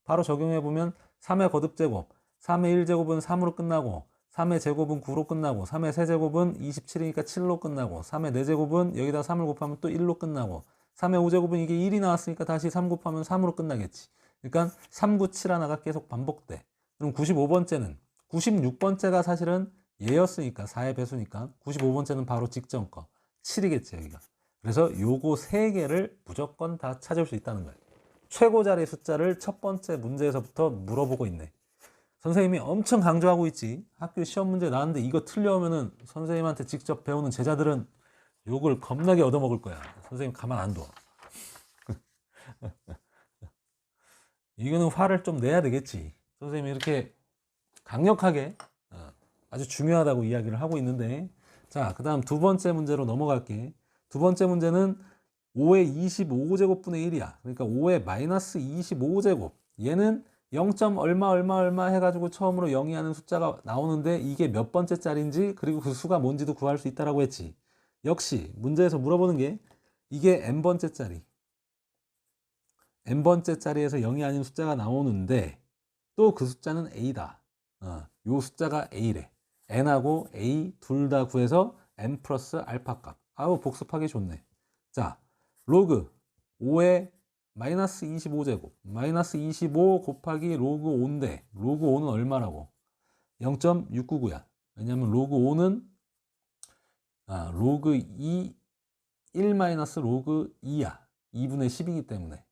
바로 적용해보면 3의 거듭제곱, 3의 1제곱은 3으로 끝나고 3의 제곱은 9로 끝나고 3의 세제곱은 27이니까 7로 끝나고 3의 4제곱은 여기다 3을 곱하면 또 1로 끝나고 3의 5제곱은 이게 1이 나왔으니까 다시 3 곱하면 3으로 끝나겠지. 그러니까 3, 9, 7 하나가 계속 반복돼. 그럼 95번째는 96번째가 사실은 얘였으니까 4의 배수니까 95번째는 바로 직전 거 7이겠지 여기가. 그래서 요거 3개를 무조건 다 찾을 수 있다는 거예요. 최고 자리 숫자를 첫 번째 문제에서부터 물어보고 있네. 선생님이 엄청 강조하고 있지. 학교 시험 문제 나왔는데 이거 틀려오면은 선생님한테 직접 배우는 제자들은 욕을 겁나게 얻어먹을 거야. 선생님 가만 안 둬. 이거는 화를 좀 내야 되겠지. 선생님이 이렇게 강력하게 아주 중요하다고 이야기를 하고 있는데, 자, 그 다음 두 번째 문제로 넘어갈게. 두 번째 문제는 5의 25제곱분의 1이야. 그러니까 5의 마이너스 25제곱. 얘는 0. 얼마 얼마 얼마 해가지고 처음으로 0이 하는 숫자가 나오는데 이게 몇 번째 짜리인지 그리고 그 수가 뭔지도 구할 수 있다라고 했지. 역시 문제에서 물어보는 게 이게 n번째 짜리. n번째 짜리에서 0이 아닌 숫자가 나오는데 또 그 숫자는 a다. 요 숫자가 a래. n하고 a 둘 다 구해서 n 플러스 알파 값. 아우 복습하기 좋네. 자, 로그 5의 마이너스 25제곱 마이너스 25 곱하기 로그 5인데 로그 5는 얼마라고? 0.699야. 왜냐면 로그 5는 로그 2 1 마이너스 로그 2야. 2분의 10이기 때문에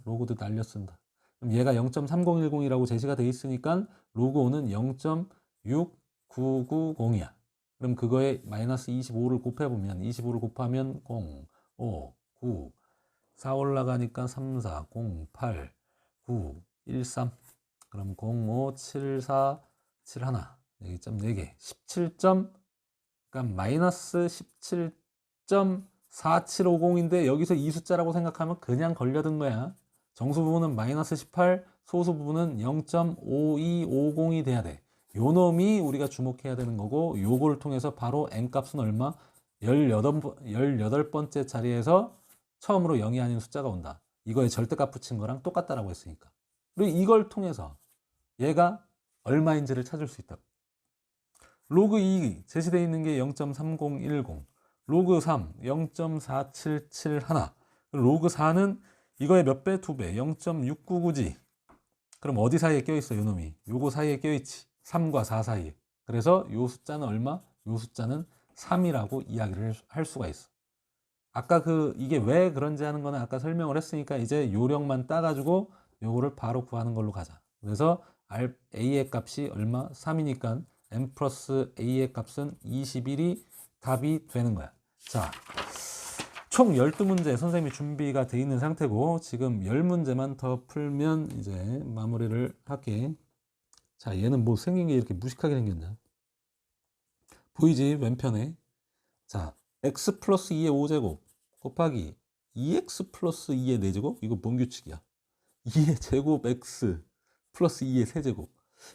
로그도 날려 쓴다. 그럼 얘가 0.3010이라고 제시가 돼 있으니까 로그 5는 0.6990이야. 그럼 그거에 마이너스 25를 곱해보면 25를 곱하면 0, 5, 9, 4 올라가니까 3, 4, 0, 8, 9, 1, 3. 그럼 0, 5, 7, 4, 7, 1. 여기 점 4개. 17점, 그러니까 마이너스 17.4750인데 여기서 이 숫자라고 생각하면 그냥 걸려든 거야. 정수 부분은 마이너스 18, 소수 부분은 0.5250이 돼야 돼. 요 놈이 우리가 주목해야 되는 거고 요걸 통해서 바로 n값은 얼마? 18번째 자리에서 처음으로 0이 아닌 숫자가 온다. 이거에 절대값 붙인 거랑 똑같다라고 했으니까. 그리고 이걸 통해서 얘가 얼마인지를 찾을 수 있다. 로그 2 제시되어 있는 게 0.3010, 로그 3 0.4771, 로그 4는 이거의 몇 배? 2배. 0.699지. 그럼 어디 사이에 껴있어 요 놈이? 요거 사이에 껴있지. 3과 4 사이에. 그래서 요 숫자는 얼마? 요 숫자는 3이라고 이야기를 할 수가 있어. 아까 이게 왜 그런지 하는 거는 아까 설명을 했으니까 이제 요령만 따가지고 요거를 바로 구하는 걸로 가자. 그래서 A의 값이 얼마? 3이니까 n 플러스 A의 값은 21이 답이 되는 거야. 자, 총 12문제 선생님이 준비가 돼 있는 상태고 지금 10문제만 더 풀면 이제 마무리를 할게. 자, 얘는 뭐 생긴 게 이렇게 무식하게 생겼냐? 보이지? 왼편에. 자, x 플러스 2의 5제곱 곱하기 2x 플러스 2의 4제곱? 이거 뭔 규칙이야? 2의 제곱 x 플러스 2의 세제곱.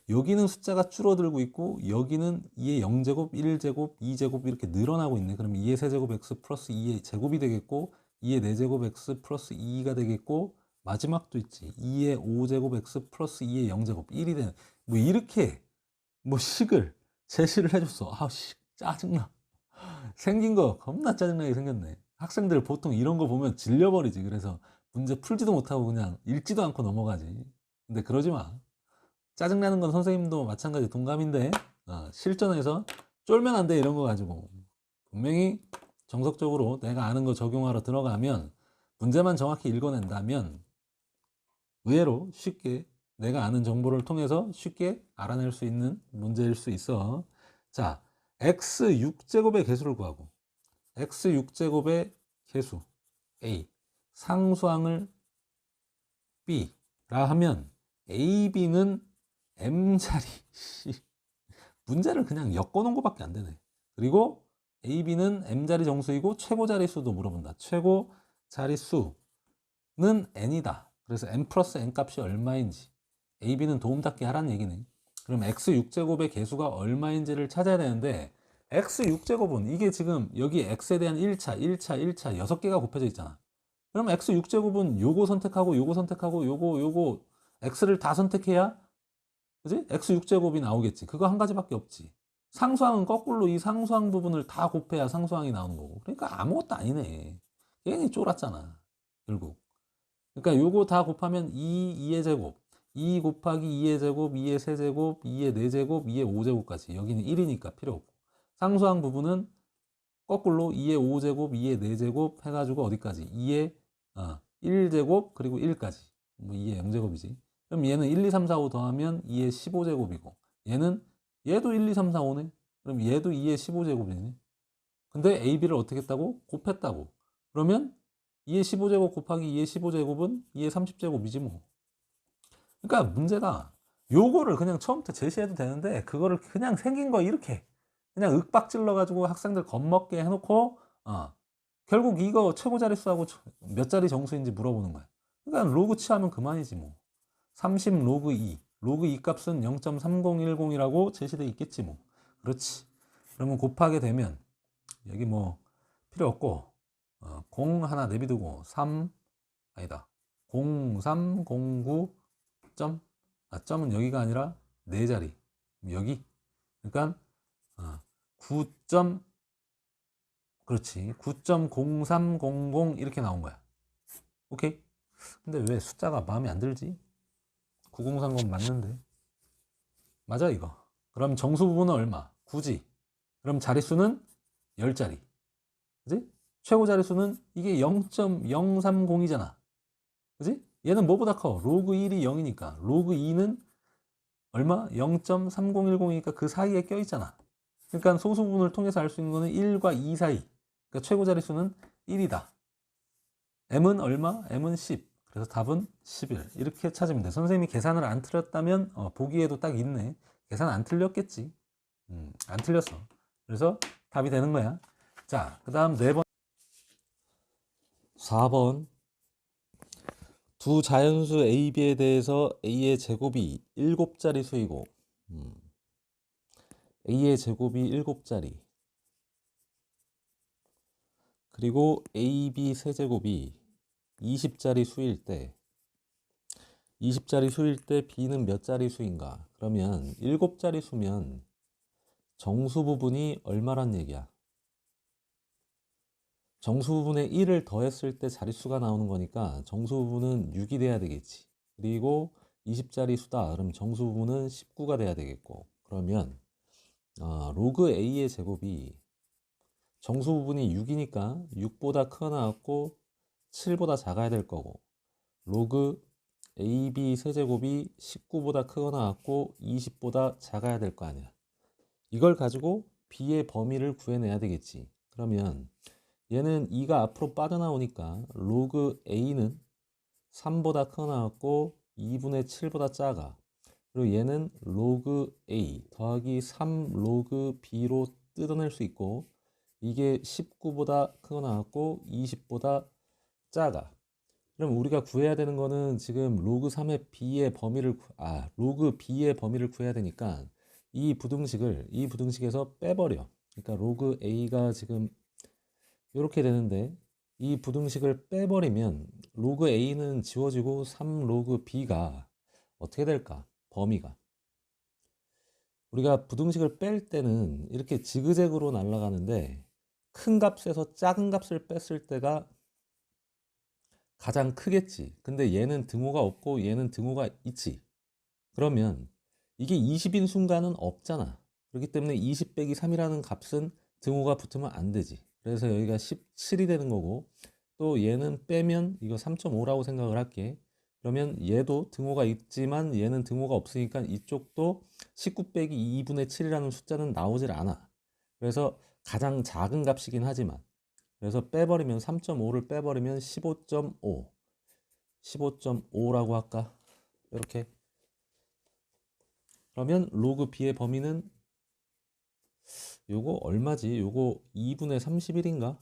여기는 숫자가 줄어들고 있고 여기는 2의 0제곱, 1제곱, 2제곱 이렇게 늘어나고 있네. 그럼 2의 세제곱 x 플러스 2의 제곱이 되겠고 2의 4제곱 x 플러스 2가 되겠고 마지막도 있지. 2의 5제곱 x 플러스 2의 0제곱 1이 되는 뭐 이렇게 뭐 식을 제시를 해줬어. 짜증나. 생긴 거 겁나 짜증나게 생겼네. 학생들 보통 이런 거 보면 질려버리지. 그래서 문제 풀지도 못하고 그냥 읽지도 않고 넘어가지. 근데 그러지 마. 짜증나는 건 선생님도 마찬가지 동감인데 실전에서 쫄면 안 돼 이런 거 가지고 분명히 정석적으로 내가 아는 거 적용하러 들어가면 문제만 정확히 읽어낸다면 의외로 쉽게 내가 아는 정보를 통해서 쉽게 알아낼 수 있는 문제일 수 있어. 자, x6제곱의 개수를 구하고 x6제곱의 개수 a 상수항을 b라 하면 a, b는 m자리 문제를 그냥 엮어놓은 것밖에 안 되네. 그리고 AB는 M자리 정수이고 최고 자릿수도 물어본다. 최고 자릿수는 N이다. 그래서 M 플러스 N 값이 얼마인지 AB는 도움닫기 하라는 얘기네. 그럼 X6제곱의 개수가 얼마인지를 찾아야 되는데 X6제곱은 이게 지금 여기 X에 대한 1차 6개가 곱해져 있잖아. 그럼 X6제곱은 요거 선택하고 요거 선택하고 요거 X를 다 선택해야 그지? X6제곱이 나오겠지. 그거 한 가지밖에 없지. 상수항은 거꾸로 이 상수항 부분을 다 곱해야 상수항이 나오는 거고. 그러니까 아무것도 아니네. 괜히 쫄았잖아. 결국. 그러니까 요거 다 곱하면 2의 제곱. 2 곱하기 2의 제곱, 2의 세제곱, 2의 4제곱, 2의 5제곱까지. 여기는 1이니까 필요 없고. 상수항 부분은 거꾸로 2의 5제곱, 2의 4제곱 해가지고 어디까지? 2의 1제곱 그리고 1까지. 뭐 2의 0제곱이지. 그럼 얘는 1, 2, 3, 4, 5 더하면 2의 15제곱이고 얘도 1, 2, 3, 4, 5네. 그럼 얘도 2의 15제곱이네. 근데 AB를 어떻게 했다고? 곱했다고. 그러면 2의 15제곱 곱하기 2의 15제곱은 2의 30제곱이지 뭐. 그러니까 문제가 요거를 그냥 처음부터 제시해도 되는데 그거를 그냥 생긴 거 이렇게 그냥 윽박질러 가지고 학생들 겁먹게 해놓고 결국 이거 최고 자릿수하고 몇 자리 정수인지 물어보는 거야. 그러니까 로그 취하면 그만이지 뭐. 30 로그 2 로그 2 값은 0.3010이라고 제시되어 있겠지 뭐. 그렇지. 그러면 곱하게 되면 여기 뭐 필요 없고 0 하나 내비두고 3 아니다 0309 점 점은 여기가 아니라 4자리 여기 그러니까 9. 그렇지 9.0300 이렇게 나온 거야. 오케이. 근데 왜 숫자가 마음에 안 들지? 9030 맞는데 맞아 이거. 그럼 정수 부분은 얼마? 9지. 그럼 자릿수는 10자리 그지? 최고 자릿수는 이게 0.030이잖아 그지? 얘는 뭐보다 커? 로그 1이 0이니까 로그 2는 얼마? 0.3010이니까 그 사이에 껴있잖아. 그러니까 소수 부분을 통해서 알 수 있는 거는 1과 2 사이. 그러니까 최고 자릿수는 1이다. M은 얼마? M은 10. 그래서 답은 11. 이렇게 찾으면 돼. 선생님이 계산을 안 틀렸다면 보기에도 딱 있네. 계산 안 틀렸겠지. 안 틀렸어. 그래서 답이 되는 거야. 자, 그 다음 4번. 4번. 두 자연수 A, B에 대해서 A의 제곱이 7자리 수이고 A의 제곱이 7자리 그리고 AB 세제곱이 20자리 수일 때 20자리 수일 때 B는 몇 자리 수인가? 그러면 7자리 수면 정수 부분이 얼마란 얘기야? 정수 부분에 1을 더했을 때 자릿수가 나오는 거니까 정수 부분은 6이 돼야 되겠지. 그리고 20자리 수다. 그럼 정수 부분은 19가 돼야 되겠고. 그러면 로그 A의 제곱이 정수 부분이 6이니까 6보다 크거나 같고 7보다 작아야 될 거고 로그 AB 세제곱이 19보다 크거나 같고 20보다 작아야 될 거 아니야. 이걸 가지고 B의 범위를 구해내야 되겠지. 그러면 얘는 2가 앞으로 빠져나오니까 로그 A는 3보다 크거나 같고 2분의 7보다 작아. 그리고 얘는 로그 A 더하기 3 로그 B로 뜯어낼 수 있고 이게 19보다 크거나 같고 20보다 작아. 그럼 우리가 구해야 되는 거는 지금 로그 3의 B의 범위를 로그 B의 범위를 구해야 되니까 이 부등식에서 빼버려. 그러니까 로그 A가 지금 이렇게 되는데 이 부등식을 빼버리면 로그 A는 지워지고 3 로그 B가 어떻게 될까? 범위가. 우리가 부등식을 뺄 때는 이렇게 지그재그로 날아가는데 큰 값에서 작은 값을 뺐을 때가 가장 크겠지. 근데 얘는 등호가 없고 얘는 등호가 있지. 그러면 이게 20인 순간은 없잖아. 그렇기 때문에 20 빼기 3이라는 값은 등호가 붙으면 안 되지. 그래서 여기가 17이 되는 거고 또 얘는 빼면 이거 3.5라고 생각을 할게. 그러면 얘도 등호가 있지만 얘는 등호가 없으니까 이쪽도 19 빼기 2분의 7이라는 숫자는 나오질 않아. 그래서 가장 작은 값이긴 하지만 그래서 빼버리면 3.5를 빼버리면 15.5 15.5라고 할까? 이렇게 그러면 로그 B의 범위는 요거 얼마지? 요거 2분의 31인가?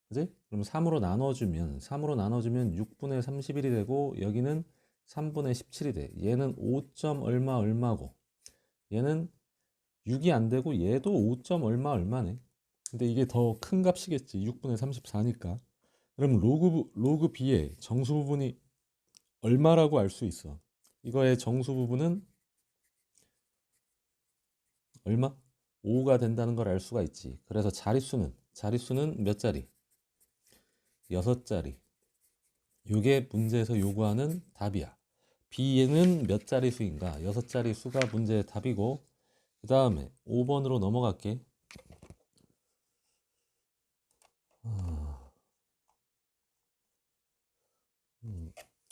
그지? 그럼 3으로 나눠주면 6분의 31이 되고 여기는 3분의 17이 돼. 얘는 5. 얼마 얼마고 얘는 6이 안 되고 얘도 5. 얼마 얼마네. 근데 이게 더 큰 값이겠지. 6분의 34니까. 그럼 로그 b의 정수 부분이 얼마라고 알 수 있어? 이거의 정수 부분은 얼마? 5가 된다는 걸 알 수가 있지. 그래서 자릿수는 몇 자리? 6자리. 이게 문제에서 요구하는 답이야. B는 몇 자리 수인가? 6자리 수가 문제의 답이고, 그 다음에 5번으로 넘어갈게.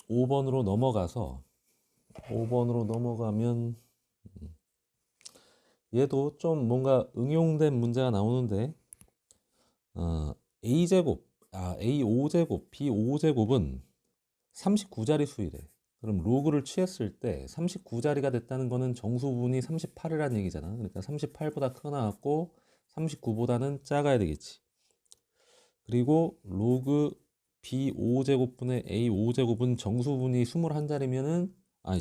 5번으로 넘어가면 얘도 좀 뭔가 응용된 문제가 나오는데 A5제곱, B5제곱은 39자리 수이래. 그럼 로그를 취했을 때 39자리가 됐다는 거는 정수 부분이 38이라는 얘기잖아. 그러니까 38보다 크거나 같고 39보다는 작아야 되겠지. 그리고 로그 B5제곱분의 A5제곱은 정수 부분이 21자리면은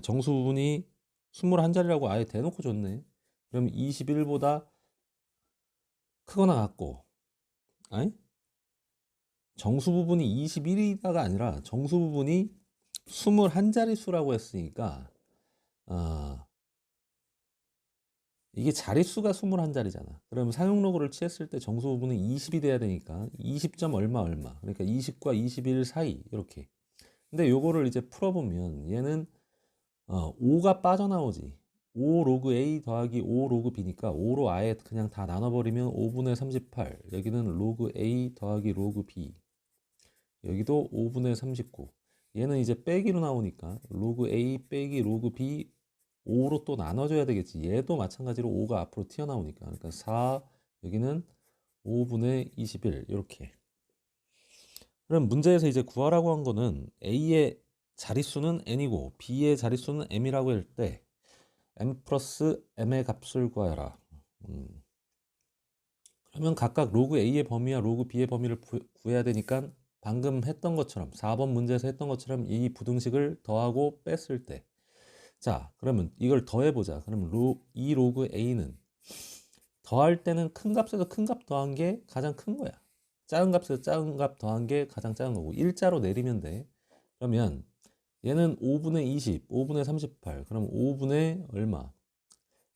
정수 부분이 21자리라고 아예 대놓고 줬네. 그럼 21보다 크거나 같고 아니? 정수 부분이 21이다가 아니라 정수 부분이 21자리 수라고 했으니까 이게 자릿수가 21자리잖아. 그럼 사용로그를 취했을 때 정수 부분은 20이 돼야 되니까 20점 얼마 얼마. 그러니까 20과 21 사이 이렇게. 근데 요거를 이제 풀어보면 얘는 5가 빠져나오지. 5 로그 A 더하기 5 로그 B니까 5로 아예 그냥 다 나눠버리면 5분의 38. 여기는 로그 A 더하기 로그 B. 여기도 5분의 39. 얘는 이제 빼기로 나오니까 로그 A 빼기 로그 B 5로 또 나눠줘야 되겠지. 얘도 마찬가지로 5가 앞으로 튀어나오니까. 그러니까 4, 여기는 5분의 21 이렇게. 그럼 문제에서 이제 구하라고 한 거는 A의 자릿수는 n이고 B의 자릿수는 m이라고 할 때 m 플러스 m의 값을 구하라. 그러면 각각 로그 A의 범위와 로그 B의 범위를 구해야 되니까 방금 했던 것처럼 4번 문제에서 했던 것처럼 이 부등식을 더하고 뺐을 때 자, 그러면 이걸 더해보자. 그럼 이 로그 A는 더할 때는 큰 값에서 큰 값 더한 게 가장 큰 거야. 작은 값에서 작은 값 더한 게 가장 작은 거고 일자로 내리면 돼. 그러면 얘는 5분의 20, 5분의 38. 그럼 5분의 얼마?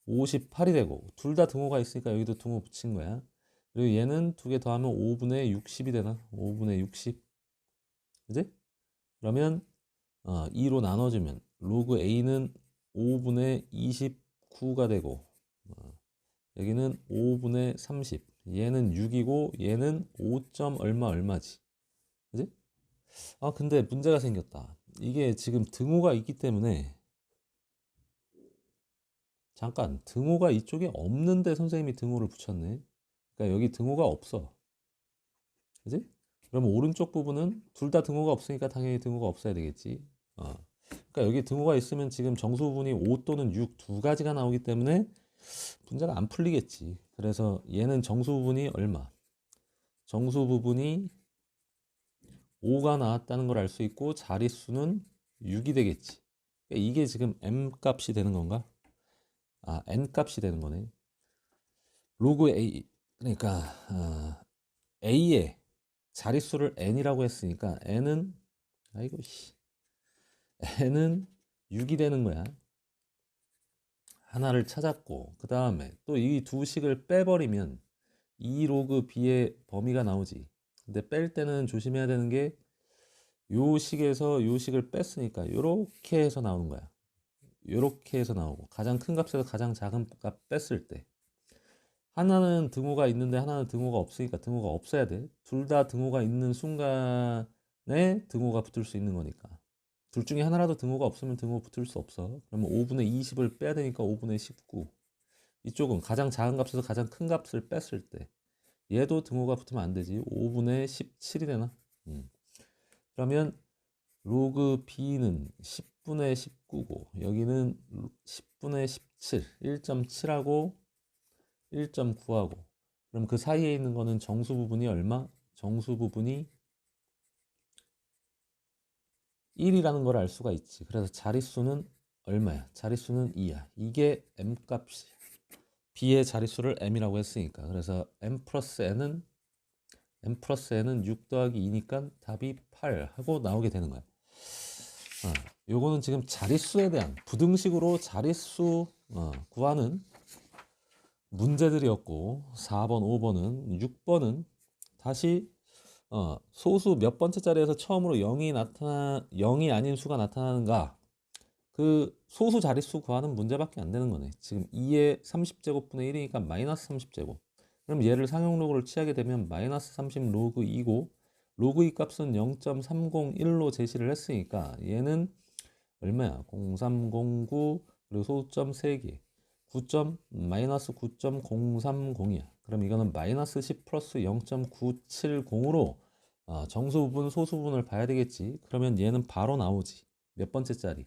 58이 되고 둘 다 등호가 있으니까 여기도 등호 붙인 거야. 그리고 얘는 두 개 더하면 5분의 60이 되나? 5분의 60. 그지? 그러면 2로 나눠주면 로그 A는 5분의 29가 되고 여기는 5분의 30. 얘는 6이고 얘는 5. 얼마 얼마지. 그지? 근데 문제가 생겼다. 이게 지금 등호가 있기 때문에 잠깐 등호가 이쪽에 없는데 선생님이 등호를 붙였네. 그러니까 여기 등호가 없어. 그지? 그럼 오른쪽 부분은 둘 다 등호가 없으니까 당연히 등호가 없어야 되겠지. 그러니까 여기 등호가 있으면 지금 정수 부분이 5 또는 6 두 가지가 나오기 때문에 문제가 안 풀리겠지. 그래서 얘는 정수 부분이 얼마? 정수 부분이 5가 나왔다는 걸 알 수 있고 자릿수는 6이 되겠지. 그러니까 이게 지금 m 값이 되는 건가? n 값이 되는 거네. 로그 a 그러니까 a의 자릿수를 n이라고 했으니까 n은 아이고 씨 n은 6이 되는 거야. 하나를 찾았고 그 다음에 또 이 두 식을 빼버리면 2 로그 b의 범위가 나오지. 근데 뺄 때는 조심해야 되는 게 요 식에서 요 식을 뺐으니까 요렇게 해서 나오는 거야. 요렇게 해서 나오고 가장 큰 값에서 가장 작은 값 뺐을 때 하나는 등호가 있는데 하나는 등호가 없으니까 등호가 없어야 돼. 둘 다 등호가 있는 순간에 등호가 붙을 수 있는 거니까. 둘 중에 하나라도 등호가 없으면 등호 붙을 수 없어. 그러면 5분의 20을 빼야 되니까 5분의 19. 이쪽은 가장 작은 값에서 가장 큰 값을 뺐을 때 얘도 등호가 붙으면 안 되지. 5분의 17이 되나? 그러면 로그 b는 10분의 19고 여기는 10분의 17, 1.7하고 1.9하고 그럼 그 사이에 있는 거는 정수 부분이 얼마? 정수 부분이 1이라는 걸 알 수가 있지. 그래서 자릿수는 얼마야? 자릿수는 2야. 이게 m 값이. b의 자릿수를 m이라고 했으니까. 그래서 m 플러스 n은 6 더하기 2니까 답이 8 하고 나오게 되는 거야. 요거는 지금 자릿수에 대한 부등식으로 자릿수 구하는 문제들이었고 4번, 5번은 6번은 다시 소수 몇 번째 자리에서 처음으로 0이 아닌 수가 나타나는가 그 소수 자릿수 구하는 문제밖에 안 되는 거네. 지금 2의 30제곱분의 1이니까 마이너스 30제곱. 그럼 얘를 상용로그를 취하게 되면 마이너스 30 로그 2고 로그 2 값은 0.301로 제시를 했으니까 얘는 얼마야? 0309 그리고 소수점 3개 9점 마이너스 9.030이야. 그럼 이거는 마이너스 10 플러스 0.970으로 정수 부분 소수 부분을 봐야 되겠지. 그러면 얘는 바로 나오지. 몇 번째 자리?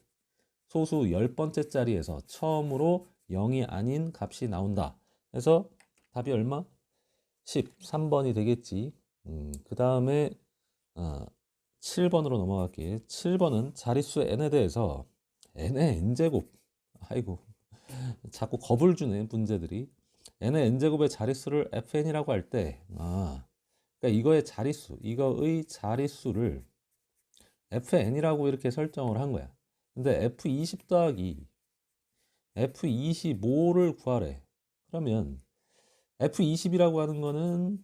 소수 10번째 자리에서 처음으로 0이 아닌 값이 나온다. 그래서 답이 얼마? 13번이 되겠지. 그 다음에 7번으로 넘어갈게. 7번은 자릿수 n에 대해서 n의 n제곱. 아이고 자꾸 겁을 주네 문제들이. n의 n제곱의 자릿수를 fn이라고 할 때 그러니까 이거의 자릿수를 fn이라고 이렇게 설정을 한 거야. 근데 f20 더하기 f25를 구하래. 그러면 f20이라고 하는 거는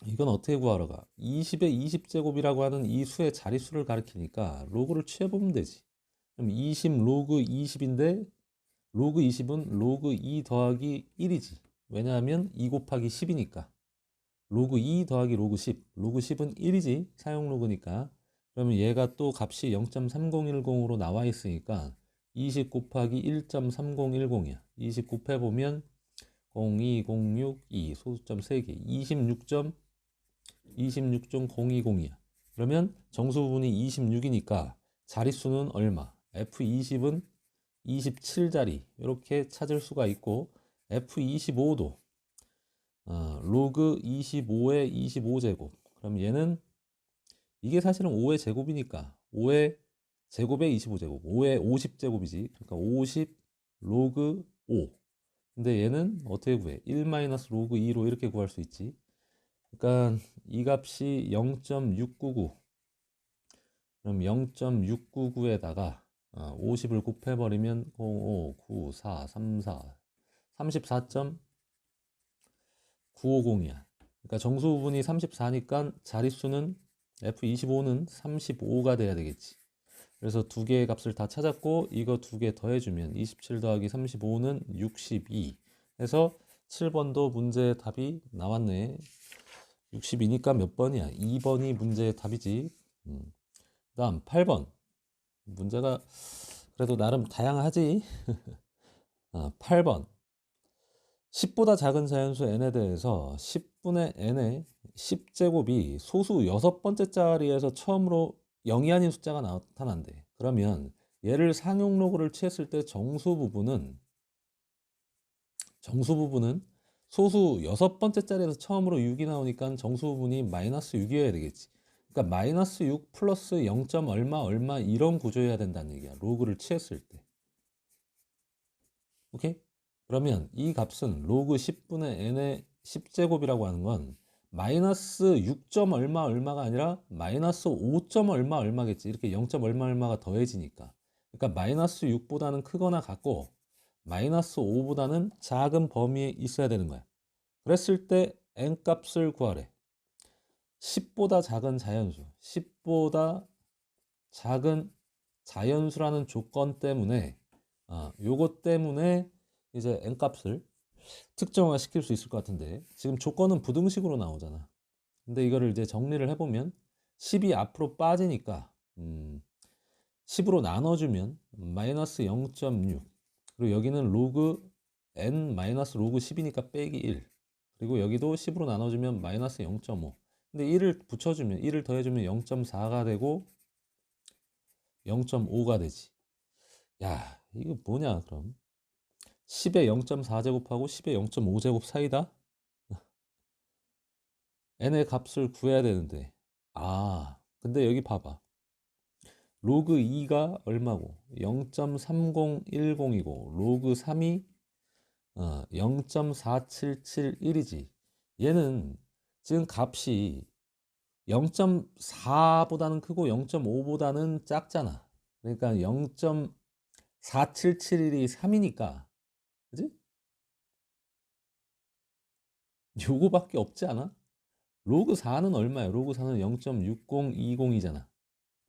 이건 어떻게 구하러 가? 20의 20제곱이라고 하는 이 수의 자릿수를 가리키니까 로그를 취해보면 되지. 그럼 20 로그 20인데 로그 20은 로그 2 더하기 1이지. 왜냐하면 2 곱하기 10이니까. 로그 2 더하기 로그 10. 로그 10은 1이지. 사용 로그니까. 그러면 얘가 또 값이 0.3010으로 나와 있으니까 20 곱하기 1.3010이야. 20 곱해보면 02062 소수점 3개 26.020이야. 그러면 정수 부분이 26이니까 자릿수는 얼마? F20은 27자리 이렇게 찾을 수가 있고 F25도 로그 25의 25제곱. 그럼 얘는 이게 사실은 5의 제곱이니까 5의 제곱의 25제곱 5의 50제곱이지. 그러니까 50 로그 5. 근데 얘는 어떻게 구해? 1 마이너스 로그 2로 이렇게 구할 수 있지. 그러니까 이 값이 0.699. 그럼 0.699에다가 50을 곱해버리면 05, 9, 4, 3, 4, 34.950이야. 그러니까 정수 부분이 34니까 자릿수는 F25는 35가 돼야 되겠지. 그래서 두 개의 값을 다 찾았고 이거 두 개 더해주면 27 더하기 35는 62 해서 7번도 문제의 답이 나왔네. 62니까 몇 번이야? 2번이 문제의 답이지. 그 다음 8번 문제가 그래도 나름 다양하지. 8번 10보다 작은 자연수 n에 대해서 10분의 n의 10제곱이 소수 6번째 자리에서 처음으로 0이 아닌 숫자가 나타난대. 그러면 얘를 상용로그를 취했을 때 정수 부분은 소수 6번째 자리에서 처음으로 6이 나오니까 정수 부분이 마이너스 6이어야 되겠지. 그러니까 마이너스 6 플러스 0. 얼마 이런 구조여야 된다는 얘기야. 로그를 취했을 때. 오케이? 그러면 이 값은 로그 10분의 n의 10제곱이라고 하는 건 마이너스 6. 얼마가 아니라 마이너스 5. 얼마겠지. 이렇게 0. 얼마가 더해지니까. 그러니까 마이너스 6보다는 크거나 같고 마이너스 5보다는 작은 범위에 있어야 되는 거야. 그랬을 때 n 값을 구하래. 10보다 작은 자연수, 10보다 작은 자연수라는 조건 때문에 요것 때문에 이제 n 값을 특정화 시킬 수 있을 것 같은데 지금 조건은 부등식으로 나오잖아. 근데 이거를 이제 정리를 해보면 10이 앞으로 빠지니까 10으로 나눠주면 마이너스 0.6 그리고 여기는 로그 n 마이너스 로그 10이니까 빼기 1 그리고 여기도 10으로 나눠주면 마이너스 0.5 근데 1을 붙여주면 1을 더해주면 0.4가 되고 0.5가 되지. 야 이거 뭐냐 그럼 10의 0.4제곱하고 10의 0.5제곱 사이다? n의 값을 구해야 되는데, 근데 여기 봐봐. 로그 2가 얼마고 0.3010이고 로그 3이 0.4771이지. 얘는 지금 값이 0.4보다는 크고 0.5보다는 작잖아. 그러니까 0.4771이 3이니까, 그지? 요거밖에 없지 않아? 로그 4는 얼마야? 로그 4는 0.6020이잖아.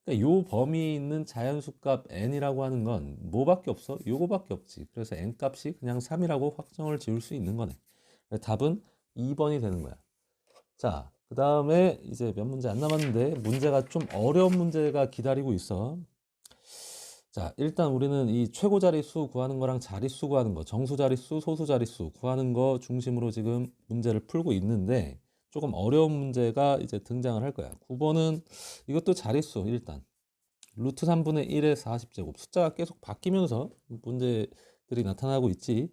그러니까 요 범위에 있는 자연수값 n이라고 하는 건 뭐밖에 없어? 요거밖에 없지. 그래서 n 값이 그냥 3이라고 확정을 지을 수 있는 거네. 답은 2번이 되는 거야. 자, 그 다음에 이제 몇 문제 안 남았는데 문제가 좀 어려운 문제가 기다리고 있어. 자, 일단 우리는 이 최고 자릿수 구하는 거랑 자릿수 구하는 거, 정수 자릿수, 소수 자릿수 구하는 거 중심으로 지금 문제를 풀고 있는데 조금 어려운 문제가 이제 등장을 할 거야. 9번은 이것도 자릿수 일단 루트 3분의 1의 40제곱 숫자가 계속 바뀌면서 문제들이 나타나고 있지.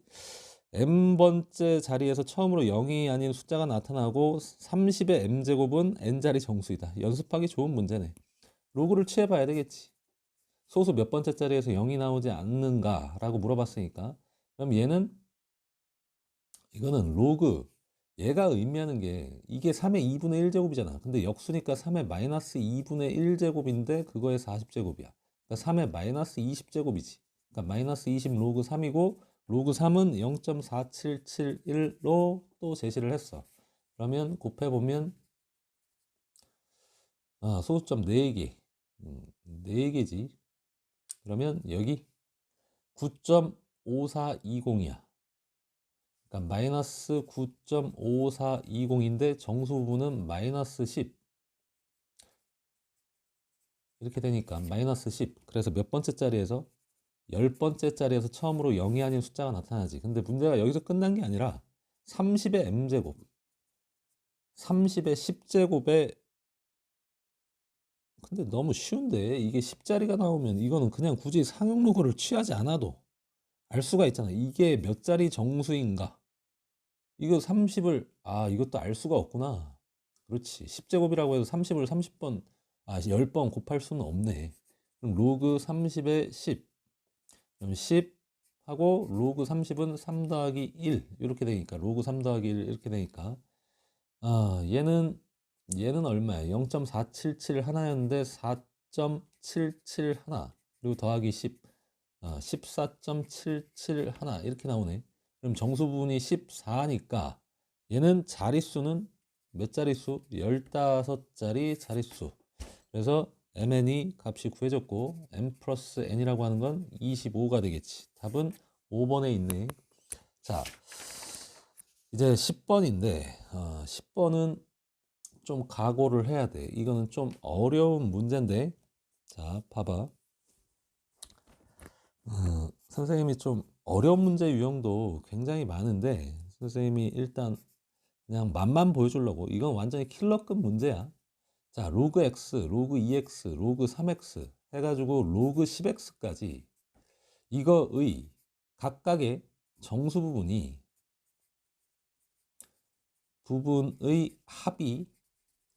n번째 자리에서 처음으로 0이 아닌 숫자가 나타나고 30의 m제곱은 n자리 정수이다. 연습하기 좋은 문제네. 로그를 취해봐야 되겠지. 소수 몇 번째 자리에서 0이 나오지 않는가 라고 물어봤으니까 그럼 이거는 로그 얘가 의미하는 게 이게 3의 2분의 1제곱이잖아. 근데 역수니까 3의 마이너스 2분의 1제곱인데 그거의 40제곱이야. 그러니까 3의 마이너스 20제곱이지. 그러니까 마이너스 20 로그 3이고 로그 3은 0.4771로 또 제시를 했어. 그러면 곱해보면 소수점 4개 4개지. 그러면 여기 9.5420이야. 그러니까 마이너스 9.5420인데 정수 부분은 마이너스 10 이렇게 되니까 마이너스 10. 그래서 몇 번째 자리에서 10번째 자리에서 처음으로 0이 아닌 숫자가 나타나지. 근데 문제가 여기서 끝난 게 아니라 30의 m제곱 30의 10제곱에 근데 너무 쉬운데 이게 10자리가 나오면 이거는 그냥 굳이 상용로그를 취하지 않아도 알 수가 있잖아. 이게 몇 자리 정수인가. 이거 30을 이것도 알 수가 없구나. 그렇지. 10제곱이라고 해서 30을 30번 10번 곱할 수는 없네. 그럼 로그 30에 10 그럼 10 하고 로그 30은 3 더하기 1 이렇게 되니까 로그 3 더하기 1 이렇게 되니까 얘는 얼마야? 0.477 하나였는데 4.77 하나 그리고 더하기 10 14.77 하나 이렇게 나오네. 그럼 정수 부분이 14니까 얘는 자릿수는 몇 자릿수? 15자리 자릿수. 그래서 mn이 값이 구해졌고 m 플러스 n이라고 하는 건 25가 되겠지. 답은 5번에 있네. 자, 이제 10번인데 10번은 좀 각오를 해야 돼. 이거는 좀 어려운 문제인데 자, 봐봐. 선생님이 좀 어려운 문제 유형도 굉장히 많은데 선생님이 일단 그냥 맛만 보여주려고 이건 완전히 킬러급 문제야. 자, 로그 x, 로그 2x, 로그 3x 해가지고 로그 10x까지 이거의 각각의 정수 부분의 합이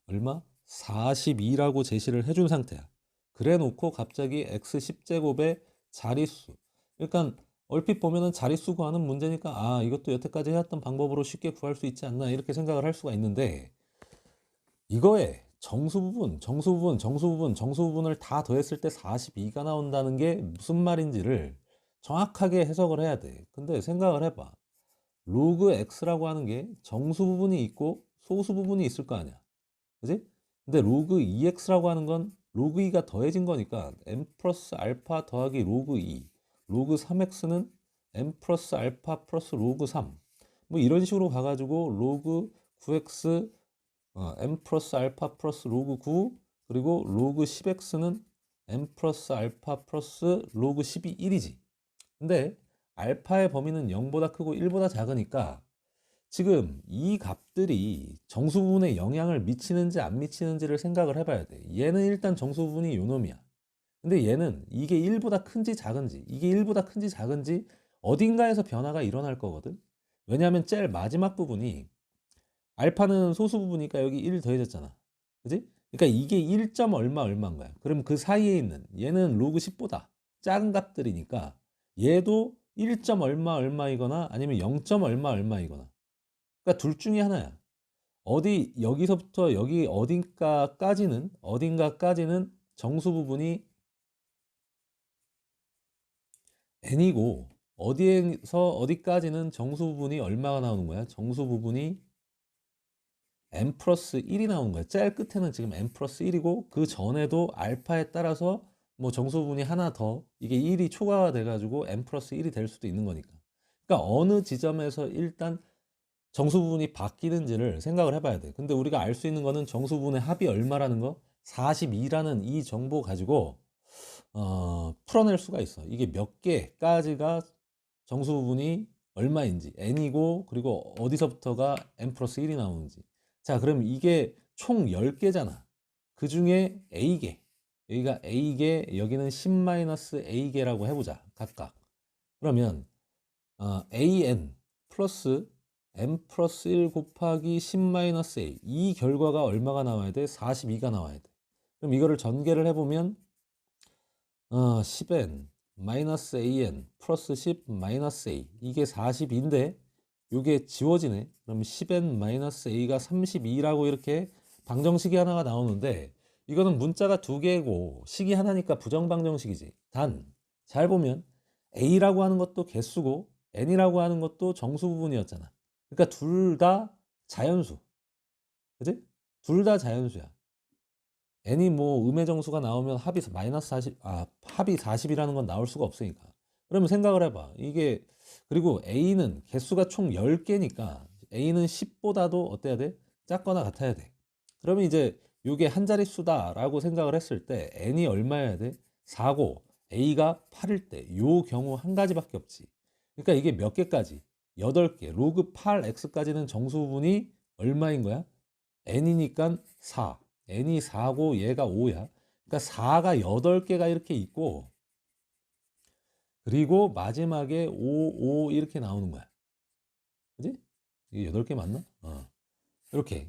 얼마? 42라고 제시를 해준 상태야. 그래 놓고 갑자기 x 10제곱의 자릿수. 그러니까 얼핏 보면은 자릿수 구하는 문제니까 이것도 여태까지 해왔던 방법으로 쉽게 구할 수 있지 않나 이렇게 생각을 할 수가 있는데 이거에 정수 부분을 다 더했을 때 42가 나온다는 게 무슨 말인지를 정확하게 해석을 해야 돼. 근데 생각을 해봐. 로그 x라고 하는 게 정수 부분이 있고 소수 부분이 있을 거 아니야. 그지? 근데 로그 2x라고 하는 건 로그 2가 더해진 거니까 m 플러스 알파 더하기 로그 2 로그 3x는 m 플러스 알파 플러스 로그 3 뭐 이런 식으로 가가지고 로그 9x m 플러스 알파 플러스 로그 9 그리고 로그 10x는 m 플러스 알파 플러스 로그 12 1이지. 근데 알파의 범위는 0보다 크고 1보다 작으니까 지금 이 값들이 정수 부분에 영향을 미치는지 안 미치는지를 생각을 해봐야 돼. 얘는 일단 정수 부분이 요 놈이야. 근데 얘는 이게 1보다 큰지 작은지 이게 1보다 큰지 작은지 어딘가에서 변화가 일어날 거거든. 왜냐하면 제일 마지막 부분이 알파는 소수 부분이니까 여기 1 더해졌잖아. 그지? 그러니까 이게 1. 얼마인 거야. 그럼 그 사이에 있는 얘는 로그 10보다 작은 값들이니까 얘도 1. 얼마이거나 아니면 0. 얼마이거나. 그러니까 둘 중에 하나야. 어디 여기서부터 여기 어딘가까지는 정수 부분이 n이고 어디에서 어디까지는 정수 부분이 얼마가 나오는 거야? 정수 부분이 n 플러스 1이 나오는 거야. 제일 끝에는 지금 n 플러스 1이고 그 전에도 알파에 따라서 뭐 정수 부분이 하나 더 이게 1이 초과가 돼가지고 n 플러스 1이 될 수도 있는 거니까. 그러니까 어느 지점에서 일단 정수 부분이 바뀌는지를 생각을 해봐야 돼. 근데 우리가 알 수 있는 거는 정수 부분의 합이 얼마라는 거 42라는 이 정보 가지고 풀어낼 수가 있어. 이게 몇 개까지가 정수 부분이 얼마인지 n이고 그리고 어디서부터가 n 플러스 1이 나오는지. 자, 그럼 이게 총 10개잖아. 그 중에 a개, 여기가 a개, 여기는 10-a개라고 해보자. 각각. 그러면 an 플러스 n 플러스 1 곱하기 10-a 이 결과가 얼마가 나와야 돼? 42가 나와야 돼. 그럼 이거를 전개를 해보면 10n 마이너스 an 플러스 10 마이너스 a 이게 40인데 이게 지워지네. 그럼 10n 마이너스 a가 32라고 이렇게 방정식이 하나가 나오는데 이거는 문자가 두 개고 식이 하나니까 부정방정식이지. 단 잘 보면 a라고 하는 것도 개수고 n이라고 하는 것도 정수 부분이었잖아. 그러니까 둘 다 자연수. 그지? 둘 다 자연수야. n이 뭐 음의 정수가 나오면 합이 마이너스 40, 합이 40이라는 건 나올 수가 없으니까. 그러면 생각을 해봐. 이게, 그리고 a는 개수가 총 10개니까 a는 10보다도 어때야 돼? 작거나 같아야 돼. 그러면 이제 이게 한 자릿수다라고 생각을 했을 때 n이 얼마여야 돼? 4고 a가 8일 때 요 경우 한 가지밖에 없지. 그러니까 이게 몇 개까지? 8개. 로그 8x까지는 정수 부분이 얼마인 거야? n이니까 4. n이 4고 얘가 5야. 그러니까 4가 8개가 이렇게 있고 그리고 마지막에 5 이렇게 나오는 거야. 그지? 이게 8개 맞나?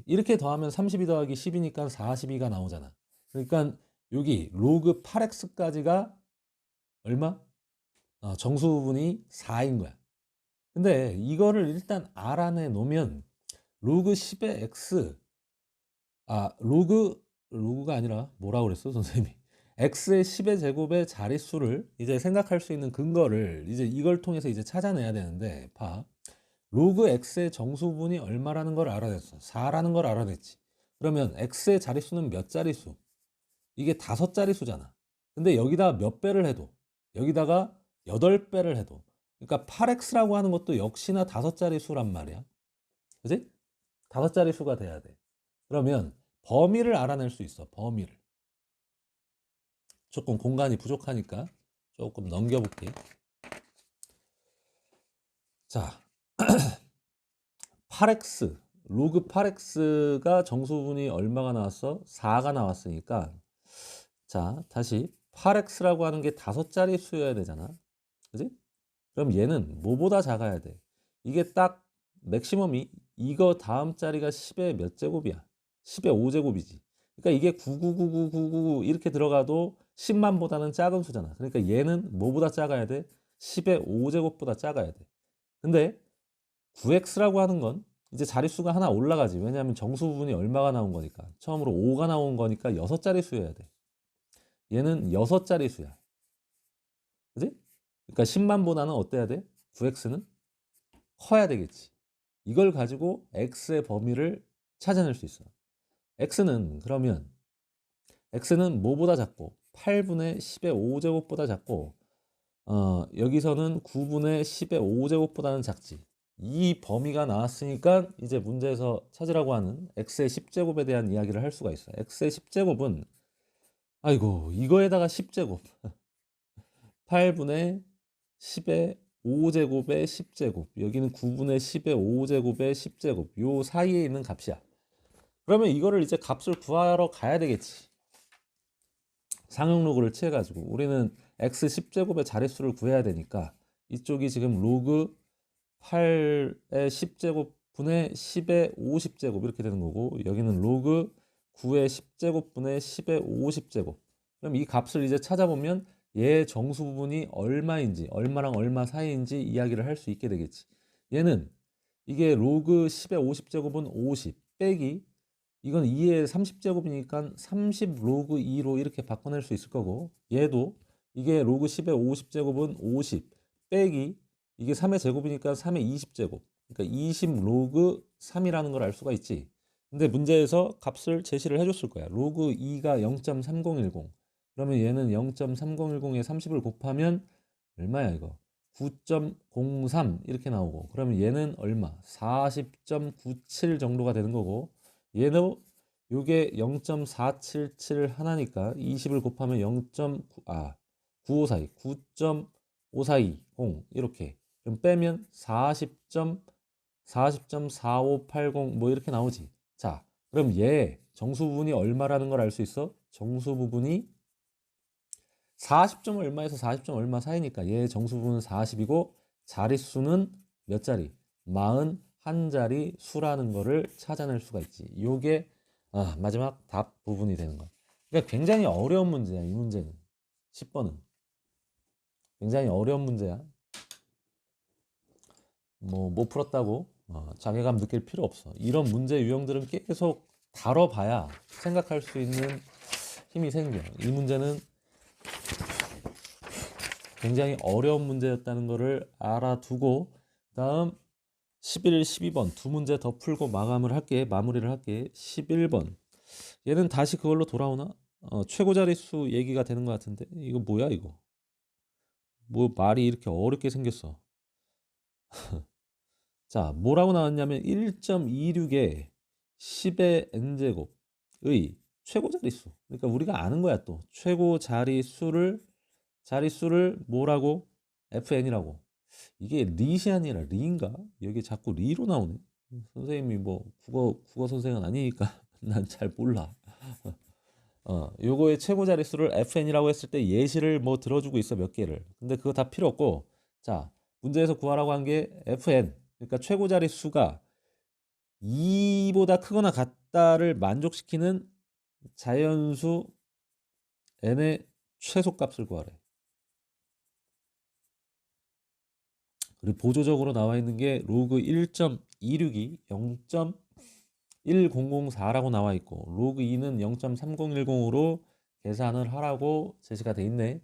이렇게 더하면 32 더하기 10이니까 42가 나오잖아. 그러니까 여기 로그 8x까지가 얼마? 정수 부분이 4인 거야. 근데 이거를 일단 알아내 놓으면 로그 10의 x 로그가 아니라 뭐라고 그랬어 선생님이? x의 10의 제곱의 자릿수를 이제 생각할 수 있는 근거를 이제 이걸 통해서 이제 찾아내야 되는데 봐. 로그 x의 정수분이 얼마라는 걸 알아냈어. 4라는 걸 알아냈지. 그러면 x의 자릿수는 몇 자릿수? 이게 5자릿수잖아. 근데 여기다 몇 배를 해도 여기다가 8배를 해도 그러니까 8x라고 하는 것도 역시나 5자릿수란 말이야. 그지? 5자릿수가 돼야 돼. 그러면 범위를 알아낼 수 있어. 범위를. 조금 공간이 부족하니까 조금 넘겨볼게. 자, 8x 로그 8x가 정수분이 얼마가 나왔어? 4가 나왔으니까 자 다시 8x라고 하는 게 5자리 수여야 되잖아. 그지? 그럼 얘는 뭐보다 작아야 돼? 이게 딱 맥시멈이 이거 다음 자리가 10의 몇 제곱이야? 10의 5제곱이지. 그러니까 이게 9999999 이렇게 들어가도 10만보다는 작은 수잖아. 그러니까 얘는 뭐보다 작아야 돼? 10의 5제곱보다 작아야 돼. 근데 9x라고 하는 건 이제 자릿수가 하나 올라가지. 왜냐하면 정수 부분이 얼마가 나온 거니까. 처음으로 5가 나온 거니까 6자리 수여야 돼. 얘는 6자리 수야. 그지? 그러니까 10만보다는 어때야 돼? 9x는 커야 되겠지. 이걸 가지고 x의 범위를 찾아낼 수 있어. x는 그러면 x는 뭐보다 작고 8분의 10의 5제곱보다 작고 여기서는 9분의 10의 5제곱보다는 작지. 이 범위가 나왔으니까 이제 문제에서 찾으라고 하는 x의 10제곱에 대한 이야기를 할 수가 있어요. x의 10제곱은 아이고 이거에다가 10제곱 8분의 10의 5제곱의 10제곱 여기는 9분의 10의 5제곱의 10제곱 요 사이에 있는 값이야. 그러면 이거를 이제 값을 구하러 가야 되겠지. 상용로그를 취해가지고 우리는 x 10제곱의 자릿수를 구해야 되니까 이쪽이 지금 로그 8의 10제곱 분의 10의 50제곱 이렇게 되는 거고, 여기는 로그 9의 10제곱 분의 10의 50제곱. 그럼 이 값을 이제 찾아보면 얘 정수 부분이 얼마인지, 얼마랑 얼마 사이인지 이야기를 할 수 있게 되겠지. 얘는 이게 로그 10의 50제곱은 50 빼기, 이건 2의 30제곱이니까 30 로그 2로 이렇게 바꿔낼 수 있을 거고, 얘도 이게 로그 10의 50제곱은 50 빼기, 이게 3의 제곱이니까 3의 20제곱, 그러니까 20 로그 3이라는 걸 알 수가 있지. 근데 문제에서 값을 제시를 해줬을 거야. 로그 2가 0.3010, 그러면 얘는 0.3010에 30을 곱하면 얼마야 이거? 9.03 이렇게 나오고, 그러면 얘는 얼마? 40.97 정도가 되는 거고, 얘도 요게 0.477 하나니까 20을 곱하면 9542, 9.5420 이렇게 좀 빼면 40.4580 뭐 이렇게 나오지. 자, 그럼 얘 정수 부분이 얼마라는 걸 알 수 있어? 정수 부분이 40점 얼마에서 40점 얼마 사이니까 얘 정수 부분은 40이고 자릿수는 몇 자리? 41자리 수라는 거를 찾아낼 수가 있지. 요게 마지막 답 부분이 되는 거야. 그러니까 굉장히 어려운 문제야, 이 문제는. 10번은. 굉장히 어려운 문제야. 뭐 못 풀었다고 자괴감 느낄 필요 없어. 이런 문제 유형들은 계속 다뤄봐야 생각할 수 있는 힘이 생겨. 이 문제는 굉장히 어려운 문제였다는 것을 알아두고, 다음 11, 12번 두 문제 더 풀고 마무리를 할게. 11번 얘는 다시 그걸로 돌아오나? 최고 자릿수 얘기가 되는 것 같은데 이거 뭐야 이거? 뭐 말이 이렇게 어렵게 생겼어. 자, 뭐라고 나왔냐면 1.26의 10의 n제곱의 최고 자릿수. 그러니까 우리가 아는 거야. 또 최고 자릿수를 뭐라고? fn이라고. 이게 리시 아니라 리인가? 여기 자꾸 리로 나오네. 선생님이 뭐 국어 선생은 아니니까 난 잘 몰라. 요거의 최고 자릿수를 fn이라고 했을 때 예시를 뭐 들어주고 있어, 몇 개를. 근데 그거 다 필요 없고, 자, 문제에서 구하라고 한 게 fn, 그러니까 최고 자릿수가 2보다 크거나 같다를 만족시키는 자연수 n의 최소값을 구하래. 그리고 보조적으로 나와 있는 게 로그 1.26이 0.1004라고 나와 있고, 로그 2는 0.3010으로 계산을 하라고 제시가 돼 있네.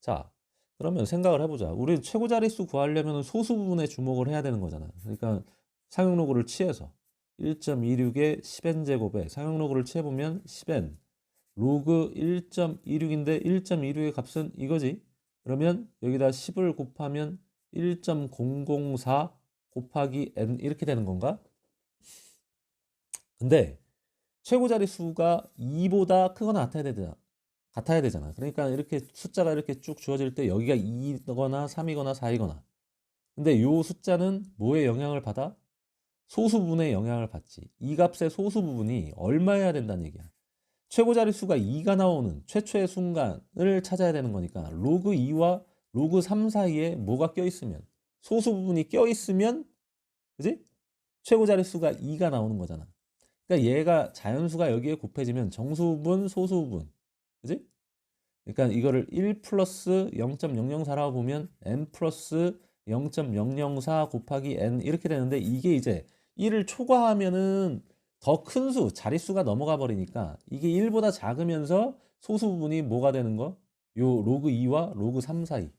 자, 그러면 생각을 해보자. 우리 최고 자릿수 구하려면 소수 부분에 주목을 해야 되는 거잖아. 그러니까 상용로그를 취해서 1.26의 10n 제곱에 상용로그를 취해보면 10n 로그 1.26인데 1.26의 값은 이거지. 그러면 여기다 10을 곱하면 1.004 곱하기 n 이렇게 되는 건가? 근데 최고 자릿수가 2보다 크거나 같아야 되잖아. 그러니까 이렇게 숫자가 이렇게 쭉 주어질 때 여기가 2거나 3이거나 4이거나. 근데 요 숫자는 뭐에 영향을 받아? 소수 부분에 영향을 받지. 이 값의 소수 부분이 얼마여야 된다는 얘기야. 최고 자릿수가 2가 나오는 최초의 순간을 찾아야 되는 거니까 로그 2와 로그 3 사이에 뭐가 껴있으면, 소수 부분이 껴있으면, 그지? 최고 자릿수가 2가 나오는 거잖아. 그러니까 얘가 자연수가 여기에 곱해지면 정수분, 소수분, 그지? 그러니까 이거를 1 플러스 0.004라고 보면 n 플러스 0.004 곱하기 n 이렇게 되는데, 이게 이제 1을 초과하면은 더 큰 수, 자릿수가 넘어가 버리니까 이게 1보다 작으면서 소수 부분이 뭐가 되는 거? 요 로그 2와 로그 3 사이.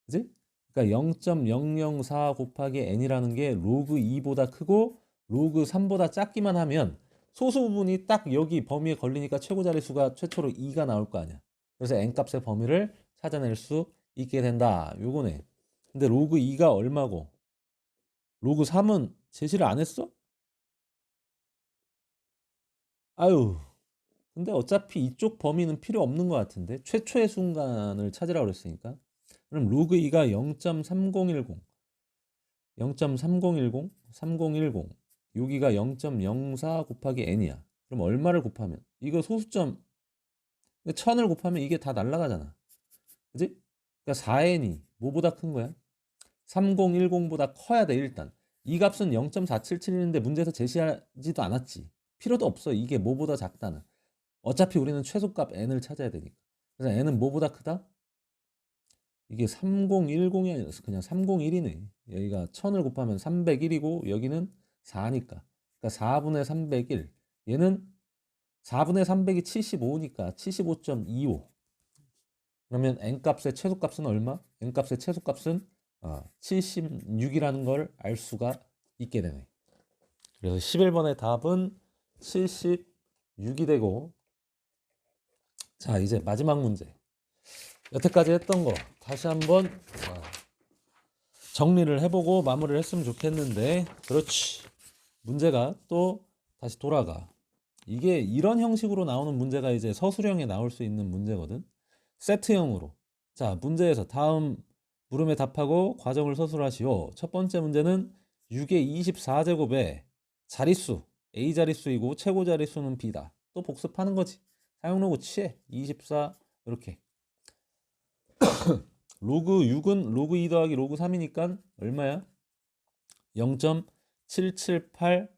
그지? 그러니까 0.004 곱하기 n이라는 게 로그 2보다 크고 로그 3보다 작기만 하면 소수 부분이 딱 여기 범위에 걸리니까 최고 자릿수가 최초로 2가 나올 거 아니야. 그래서 n값의 범위를 찾아낼 수 있게 된다. 요거네. 근데 로그 2가 얼마고 로그 3은 제시를 안 했어? 아유. 근데 어차피 이쪽 범위는 필요 없는 것 같은데 최초의 순간을 찾으라고 그랬으니까. 그럼 로그 2가 0.3010 3010 여기가 0.04 곱하기 n이야. 그럼 얼마를 곱하면, 이거 소수점 1000을 곱하면 이게 다 날라가잖아. 그지? 그러니까 4n이 뭐보다 큰 거야? 3010보다 커야 돼 일단. 이 값은 0.477인데 문제에서 제시하지도 않았지. 필요도 없어. 이게 뭐보다 작다는. 어차피 우리는 최소값 n을 찾아야 되니까. 그래서 n은 뭐보다 크다? 이게 3010이 아니라 그냥 301이네. 여기가 1000을 곱하면 301이고 여기는 4니까. 그러니까 4분의 301. 얘는 4분의 300이 75니까 75.25. 그러면 n값의 최소값은 얼마? n값의 최소값은 76이라는 걸 알 수가 있게 되네. 그래서 11번의 답은 76이 되고, 자 이제 마지막 문제. 여태까지 했던 거 다시 한번 정리를 해보고 마무리를 했으면 좋겠는데, 그렇지. 문제가 또 다시 돌아가. 이게 이런 형식으로 나오는 문제가 이제 서술형에 나올 수 있는 문제거든. 세트형으로. 자, 문제에서 다음 물음에 답하고 과정을 서술하시오. 첫 번째 문제는 6의 24제곱에 자릿수 A 자릿수이고 최고 자릿수는 B다. 또 복습하는 거지. 사용로그 취해. 24 이렇게. 로그 6은 로그 2 더하기 로그 3이니까 얼마야? 0.7781.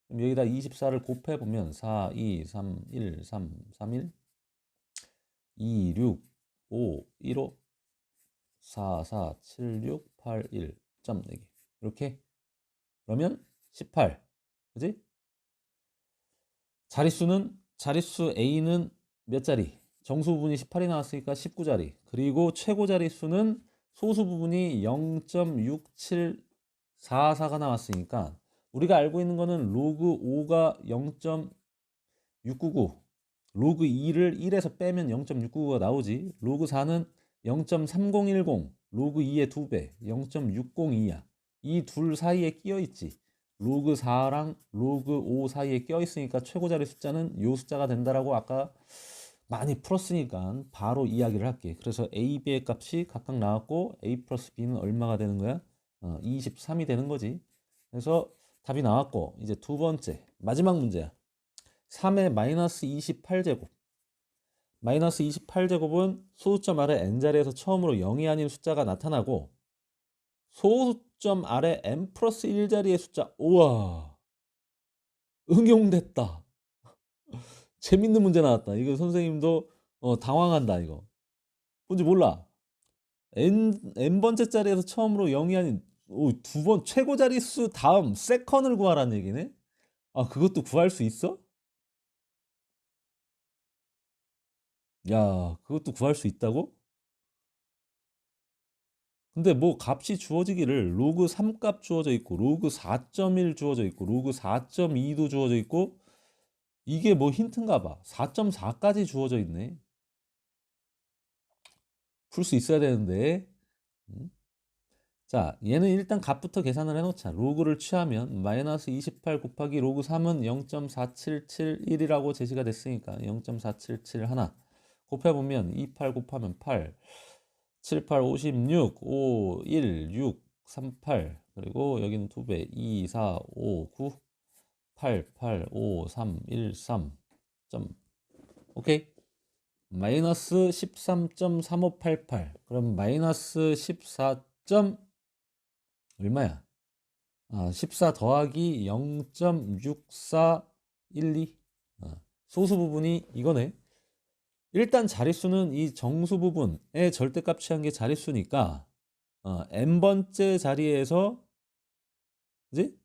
그럼 여기다 24를 곱해보면 4, 2, 3, 1, 3, 3, 1 2, 6, 5, 1, 5 4, 4, 7, 6, 8, 1 점 4개 이렇게. 그러면 18. 그지? 자릿수 A는 몇 자리? 정수 부분이 18이 나왔으니까 19자리. 그리고 최고 자릿수는 소수 부분이 0.6744가 나왔으니까 우리가 알고 있는 거는 로그 5가 0.699, 로그 2를 1에서 빼면 0.699가 나오지. 로그 4는 0.3010, 로그 2의 2배 0.602야. 이 둘 사이에 끼어 있지. 로그 4랑 로그 5 사이에 끼어 있으니까 최고 자리 숫자는 요 숫자가 된다라고 아까 많이 풀었으니까 바로 이야기를 할게. 그래서 A, B의 값이 각각 나왔고 A 플러스 B는 얼마가 되는 거야? 23이 되는 거지. 그래서 답이 나왔고, 이제 두 번째 마지막 문제야. 3의 마이너스 28제곱. 마이너스 28제곱은 소수점 아래 n자리에서 처음으로 0이 아닌 숫자가 나타나고 소수점 아래 n 플러스 1자리의 숫자. 우와, 응용됐다. 재밌는 문제 나왔다. 이거 선생님도 당황한다. 이거 뭔지 몰라. n번째 자리에서 처음으로 0이 아닌 두 번 최고 자릿수 다음 세컨을 구하라는 얘기네. 아, 그것도 구할 수 있어? 야, 그것도 구할 수 있다고? 근데 뭐 값이 주어지기를 로그 3 값 주어져 있고 로그 4.1 주어져 있고 로그 4.2도 주어져 있고, 이게 뭐 힌트인가 봐. 4.4까지 주어져 있네. 풀 수 있어야 되는데. 음. 자, 얘는 일단 값부터 계산을 해놓자. 로그를 취하면 마이너스 28 곱하기 로그 3은 0.4771이라고 제시가 됐으니까 0.477 하나 곱해보면 28 곱하면 8, 7, 8, 56, 5, 1, 6, 3, 8. 그리고 여기는 2배 2, 4, 5, 9, 8, 8, 5, 3, 1, 3 점. 오케이. 마이너스 13.3588. 그럼 마이너스 14. 얼마야? 14 더하기 0.6412. 소수 부분이 이거네. 일단 자릿수는 이 정수 부분의 절대값 취한 게 자릿수니까 n번째 자리에서 그지?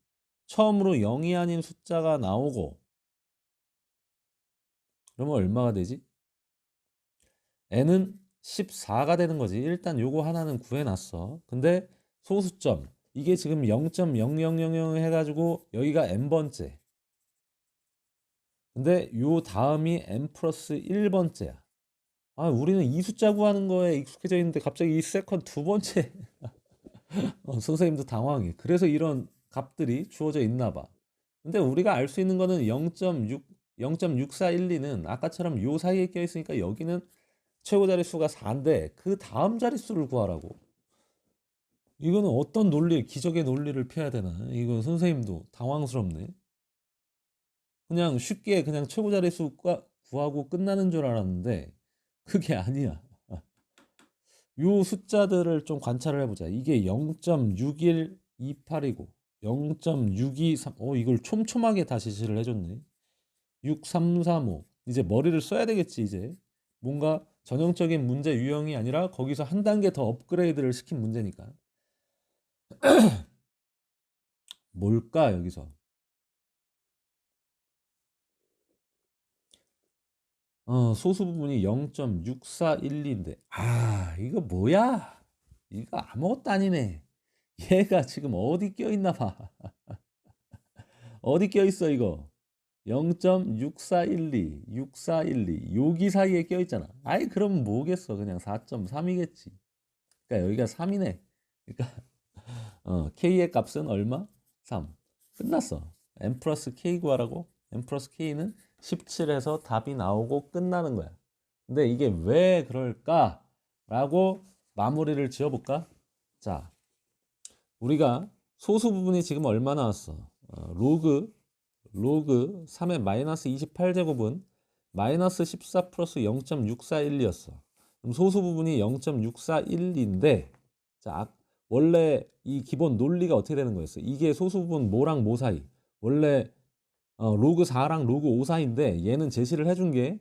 처음으로 0이 아닌 숫자가 나오고, 그러면 얼마가 되지? n은 14가 되는 거지. 일단 요거 하나는 구해놨어. 근데 소수점 이게 지금 0.0000 해가지고 여기가 n번째. 근데 요 다음이 n 플러스 1번째야. 우리는 이 숫자 구하는 거에 익숙해져 있는데 갑자기 이 세컨 두 번째. 선생님도 당황해. 그래서 이런 값들이 주어져 있나 봐. 근데 우리가 알 수 있는 거는 0.6412는 아까처럼 요 사이에 껴 있으니까 여기는 최고 자릿수가 4인데 그 다음 자릿수를 구하라고. 이거는 어떤 논리, 기적의 논리를 펴야 되나? 이거 선생님도 당황스럽네. 그냥 쉽게 그냥 최고 자릿수 구하고 끝나는 줄 알았는데 그게 아니야. 요 숫자들을 좀 관찰을 해보자. 이게 0.612 28이고 0.623 이걸 촘촘하게 다 제시를 해줬네. 6335 이제 머리를 써야 되겠지. 이제 뭔가 전형적인 문제 유형이 아니라 거기서 한 단계 더 업그레이드를 시킨 문제니까. 뭘까 여기서? 소수 부분이 0.6412인데 이거 뭐야? 이거 아무것도 아니네. 얘가 지금 어디 껴있나 봐. 어디 껴있어 이거? 0.6412, 6412 여기 사이에 껴있잖아. 그럼 뭐겠어? 그냥 4.3이겠지. 그러니까 여기가 3이네. 그러니까 K의 값은 얼마? 3. 끝났어. M 플러스 K 구하라고? M 플러스 K는 17에서 답이 나오고 끝나는 거야. 근데 이게 왜 그럴까? 라고 마무리를 지어볼까? 자, 우리가 소수 부분이 지금 얼마 나왔어? 로그 3의 마이너스 28제곱은 마이너스 14 플러스 0.6412였어. 그럼 소수 부분이 0.6412인데 자, 원래 이 기본 논리가 어떻게 되는 거였어? 이게 소수 부분 뭐랑 뭐 사이? 원래 로그 4랑 로그 5 사이인데 얘는 제시를 해준 게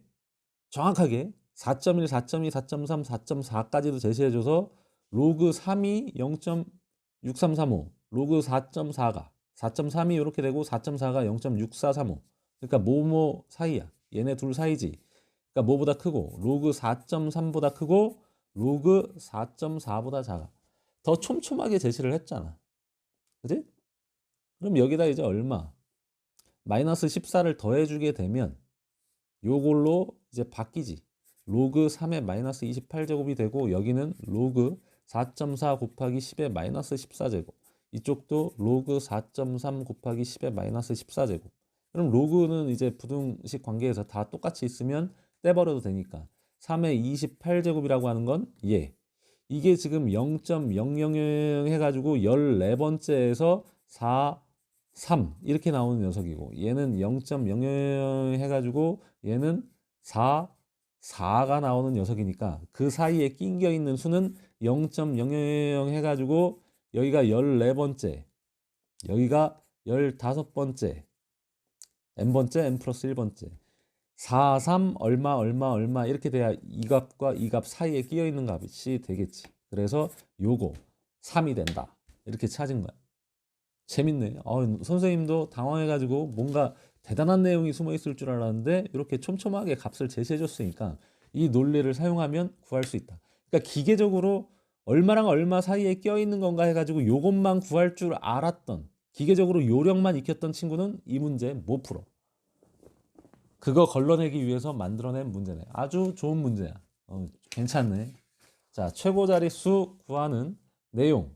정확하게 4.1, 4.2, 4.3, 4.4까지도 제시해줘서 로그 3이 0.6335, 로그 4.4가 4.3이 이렇게 되고 4.4가 0.6435. 그러니까 뭐뭐 사이야. 얘네 둘 사이지. 그러니까 뭐보다 크고 로그 4.3보다 크고 로그 4.4보다 작아. 더 촘촘하게 제시를 했잖아. 그지? 그럼 여기다 이제 얼마? 마이너스 14를 더해주게 되면 요걸로 이제 바뀌지. 로그 3의 마이너스 28제곱이 되고 여기는 로그 4.4 곱하기 10의 마이너스 14제곱. 이쪽도 로그 4.3 곱하기 10의 마이너스 14제곱. 그럼 로그는 이제 부등식 관계에서 다 똑같이 있으면 떼버려도 되니까 3의 28제곱이라고 하는 건 이게 지금 0.000 해가지고 14번째에서 4, 3 이렇게 나오는 녀석이고 얘는 0.00 해가지고 얘는 4, 4가 나오는 녀석이니까 그 사이에 낑겨 있는 수는 0.000 해가지고 여기가 14번째, 여기가 15번째, n번째, n 플러스 1번째 4, 3 얼마 얼마 이렇게 돼야 이 값과 이 값 사이에 끼어 있는 값이 되겠지. 그래서 요거 3이 된다. 이렇게 찾은 거야. 재밌네. 선생님도 당황해가지고 뭔가 대단한 내용이 숨어 있을 줄 알았는데 이렇게 촘촘하게 값을 제시해 줬으니까 이 논리를 사용하면 구할 수 있다. 그러니까 기계적으로 얼마랑 얼마 사이에 껴 있는 건가 해가지고 요것만 구할 줄 알았던 기계적으로 요령만 익혔던 친구는 이 문제 못 풀어. 그거 걸러내기 위해서 만들어낸 문제네. 아주 좋은 문제야. 괜찮네. 자, 최고 자릿수 구하는 내용.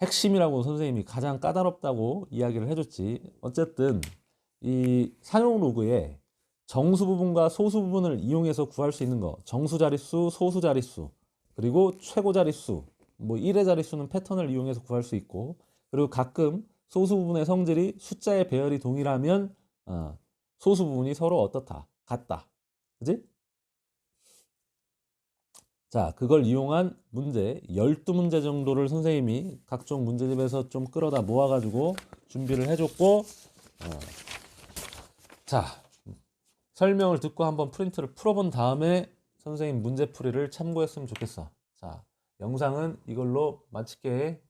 핵심이라고 선생님이 가장 까다롭다고 이야기를 해줬지. 어쨌든 이 상용 로그에 정수 부분과 소수 부분을 이용해서 구할 수 있는 거, 정수 자릿수, 소수 자릿수, 그리고 최고 자릿수, 뭐 1의 자릿수는 패턴을 이용해서 구할 수 있고, 그리고 가끔 소수 부분의 성질이 숫자의 배열이 동일하면 소수 부분이 서로 어떻다, 같다. 그지? 자, 그걸 이용한 문제 12문제 정도를 선생님이 각종 문제집에서 좀 끌어다 모아가지고 준비를 해줬고, 자, 설명을 듣고 한번 프린트를 풀어본 다음에 선생님 문제풀이를 참고했으면 좋겠어. 자, 영상은 이걸로 마칠게.